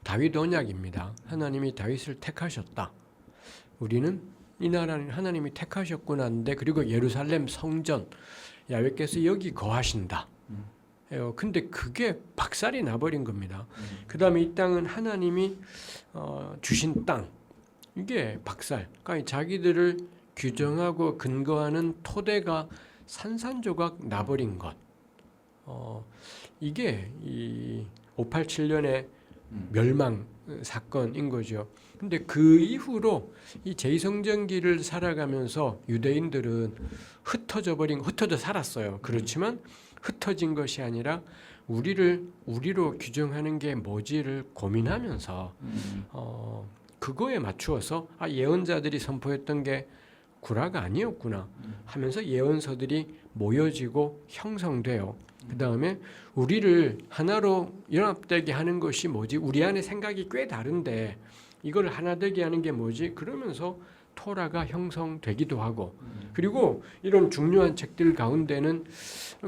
다윗 언약입니다. 하나님이 다윗을 택하셨다. 우리는 이 나라는 하나님이 택하셨구나 하는데, 그리고 예루살렘 성전 야훼께서 여기 거하신다. 근데 그게 박살이 나버린 겁니다. 그 다음에 이 땅은 하나님이 주신 땅, 이게 박살. 그러니까 자기들을 규정하고 근거하는 토대가 산산조각 나버린 것. 이게 이 587년의 멸망 사건인 거죠. 근데 그 이후로 이 제2성전기를 살아가면서 유대인들은 흩어져 살았어요. 그렇지만 흩어진 것이 아니라 우리로 규정하는 게 뭐지를 고민하면서 그거에 맞추어서 예언자들이 선포했던 게 구라가 아니었구나 하면서 예언서들이 모여지고 형성돼요. 그 다음에 우리를 하나로 연합되게 하는 것이 뭐지? 우리 안에 생각이 꽤 다른데 이걸 하나 되게 하는 게 뭐지? 그러면서 토라가 형성되기도 하고 그리고 이런 중요한 책들 가운데는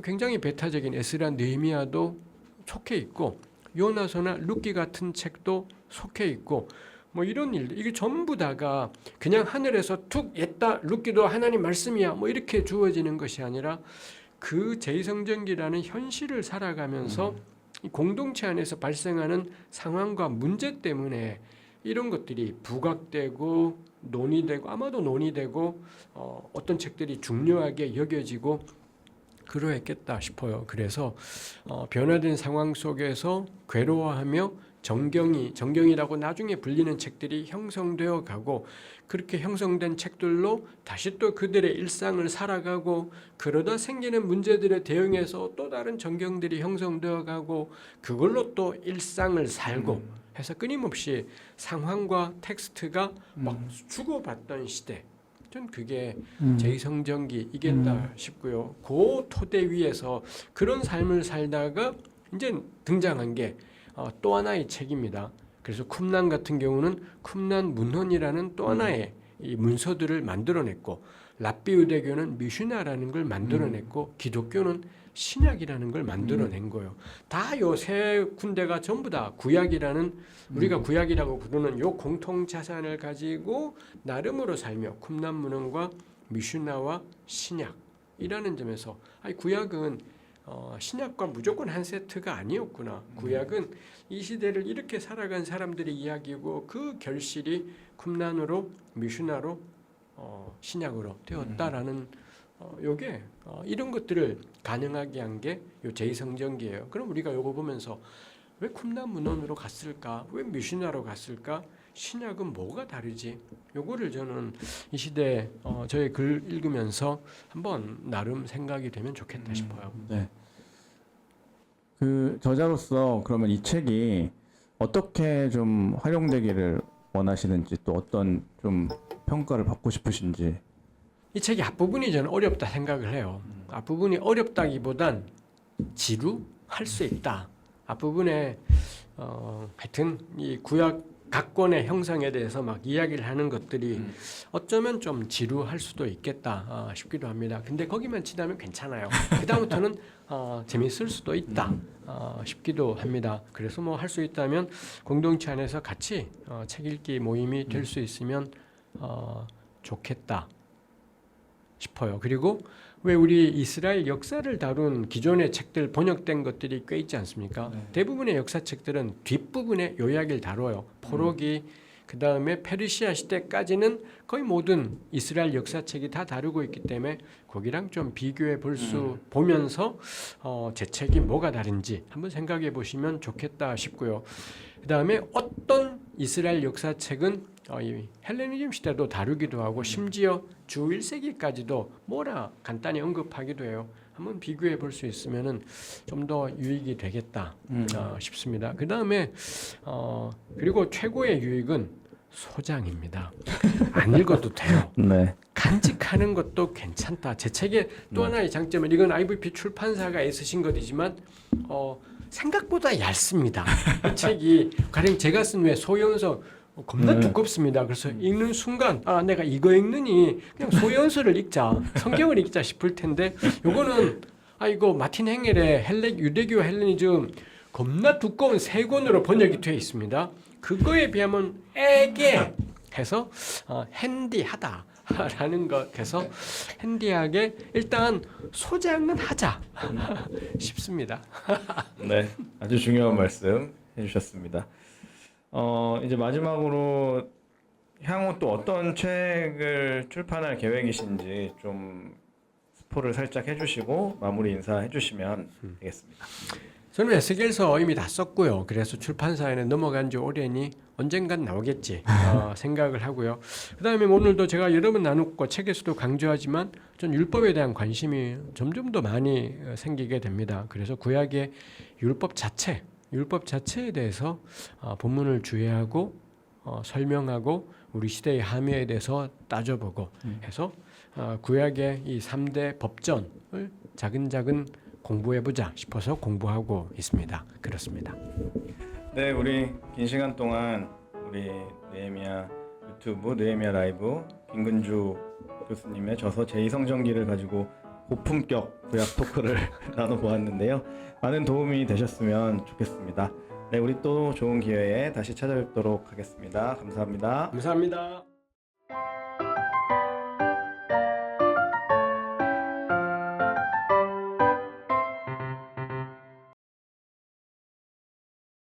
굉장히 배타적인 에스라 느헤미야도 속해 있고 요나서나 룻기 같은 책도 속해 있고 뭐 이런 일들 이게 전부 다가 그냥 하늘에서 툭 옛다 룻기도 하나님 말씀이야 뭐 이렇게 주어지는 것이 아니라 그 제2성전기라는 현실을 살아가면서 이 공동체 안에서 발생하는 상황과 문제 때문에 이런 것들이 부각되고 논의되고 아마도 논의되고 어떤 책들이 중요하게 여겨지고 그러했겠다 싶어요. 그래서 변화된 상황 속에서 괴로워하며 정경이라고 나중에 불리는 책들이 형성되어 가고 그렇게 형성된 책들로 다시 또 그들의 일상을 살아가고 그러다 생기는 문제들에 대응해서 또 다른 정경들이 형성되어 가고 그걸로 또 일상을 살고 해서 끊임없이 상황과 텍스트가 막 주고받던 시대. 전 그게 제2성전기이겠다 싶고요. 그 토대 위에서 그런 삶을 살다가 이제 등장한 게 또 하나의 책입니다. 그래서 쿰란 같은 경우는 쿰란 문헌이라는 또 하나의 이 문서들을 만들어냈고 랍비 유대교는 미슈나라는 걸 만들어냈고 기독교는 신약이라는 걸 만들어낸 거예요. 다 요 세 군데가 전부 다 구약이라는 우리가 구약이라고 부르는 요 공통 자산을 가지고 나름으로 살며 쿰란 문헌과 미슈나와 신약이라는 점에서 구약은 신약과 무조건 한 세트가 아니었구나. 구약은 이 시대를 이렇게 살아간 사람들의 이야기고 그 결실이 쿰란으로 미슈나로 신약으로 되었다라는 요게 이런 것들을 가능하게 한 게 요 제2성전기예요. 그럼 우리가 요거 보면서 왜 쿰란 문헌으로 갔을까? 왜 미슈나로 갔을까? 신약은 뭐가 다르지? 요거를 저는 이 시대 저의 글 읽으면서 한번 나름 생각이 되면 좋겠다 싶어요. 네. 그 저자로서 그러면 이 책이 어떻게 좀 활용되기를 원하시는지 또 어떤 좀 평가를 받고 싶으신지. 이 책의 앞부분이 저는 어렵다 생각을 해요. 앞부분이 어렵다기보단 지루할 수 있다. 앞부분에 하여튼 이 구약 각 권의 형성에 대해서 막 이야기를 하는 것들이 어쩌면 좀 지루할 수도 있겠다 싶기도 합니다. 근데 거기만 치다면 괜찮아요. 그 다음부터는 재밌을 수도 있다 싶기도 합니다. 그래서 뭐 할 수 있다면 공동체 안에서 같이 책 읽기 모임이 될 수 있으면 좋겠다 싶어요. 그리고 왜 우리 이스라엘 역사를 다룬 기존의 책들 번역된 것들이 꽤 있지 않습니까? 네. 대부분의 역사책들은 뒷부분에 요약을 다뤄요. 포로기 그 다음에 페르시아 시대까지는 거의 모든 이스라엘 역사책이 다 다루고 있기 때문에 거기랑 좀 비교해 볼 수 보면서 제 책이 뭐가 다른지 한번 생각해 보시면 좋겠다 싶고요. 그 다음에 어떤 이스라엘 역사책은 이 헬레니즘 시대도 다루기도 하고 심지어 주 1세기까지도 뭐라 간단히 언급하기도 해요. 한번 비교해 볼 수 있으면은 좀 더 유익이 되겠다 싶습니다. 그 다음에 그리고 최고의 유익은 소장입니다. 안 읽어도 돼요. 네. 간직하는 것도 괜찮다. 제 책의 또 하나의 장점은 이건 IVP 출판사가 애쓰신 것이지만 생각보다 얇습니다. 이 책이 가령 제가 쓴 왜 소연서 겁나 두껍습니다. 그래서 읽는 순간 내가 이거 읽느니 그냥 소연서를 읽자, 성경을 읽자 싶을 텐데 요거는 이거 마틴 행엘의 유대교 헬레니즘 겁나 두꺼운 세 권으로 번역이 되어 있습니다. 그거에 비하면 애게 해서 핸디하다라는 것에서 핸디하게 일단 소장은 하자 싶습니다. 네, 아주 중요한 말씀 해주셨습니다. 이제 마지막으로 향후 또 어떤 책을 출판할 계획이신지 좀 스포를 살짝 해주시고 마무리 인사 해주시면 되겠습니다. 저는 에스겔서 이미 다 썼고요. 그래서 출판사에는 넘어간 지 오래니 언젠간 나오겠지 생각을 하고요. 그 다음에 오늘도 제가 여러 번 나눴고 책에서도 강조하지만 전 율법에 대한 관심이 점점 더 많이 생기게 됩니다. 그래서 구약의 율법 자체에 대해서 본문을 주의하고 설명하고 우리 시대의 함의에 대해서 따져보고 해서 구약의 이 3대 법전을 차근차근 공부해보자 싶어서 공부하고 있습니다. 그렇습니다. 네, 우리 긴 시간 동안 우리 느헤미야 유튜브 느헤미야 라이브 김근주 교수님의 저서 제2성전기를 가지고 고품격 구약 토크를 나눠보았는데요. 많은 도움이 되셨으면 좋겠습니다. 네, 우리 또 좋은 기회에 다시 찾아뵙도록 하겠습니다. 감사합니다. 감사합니다.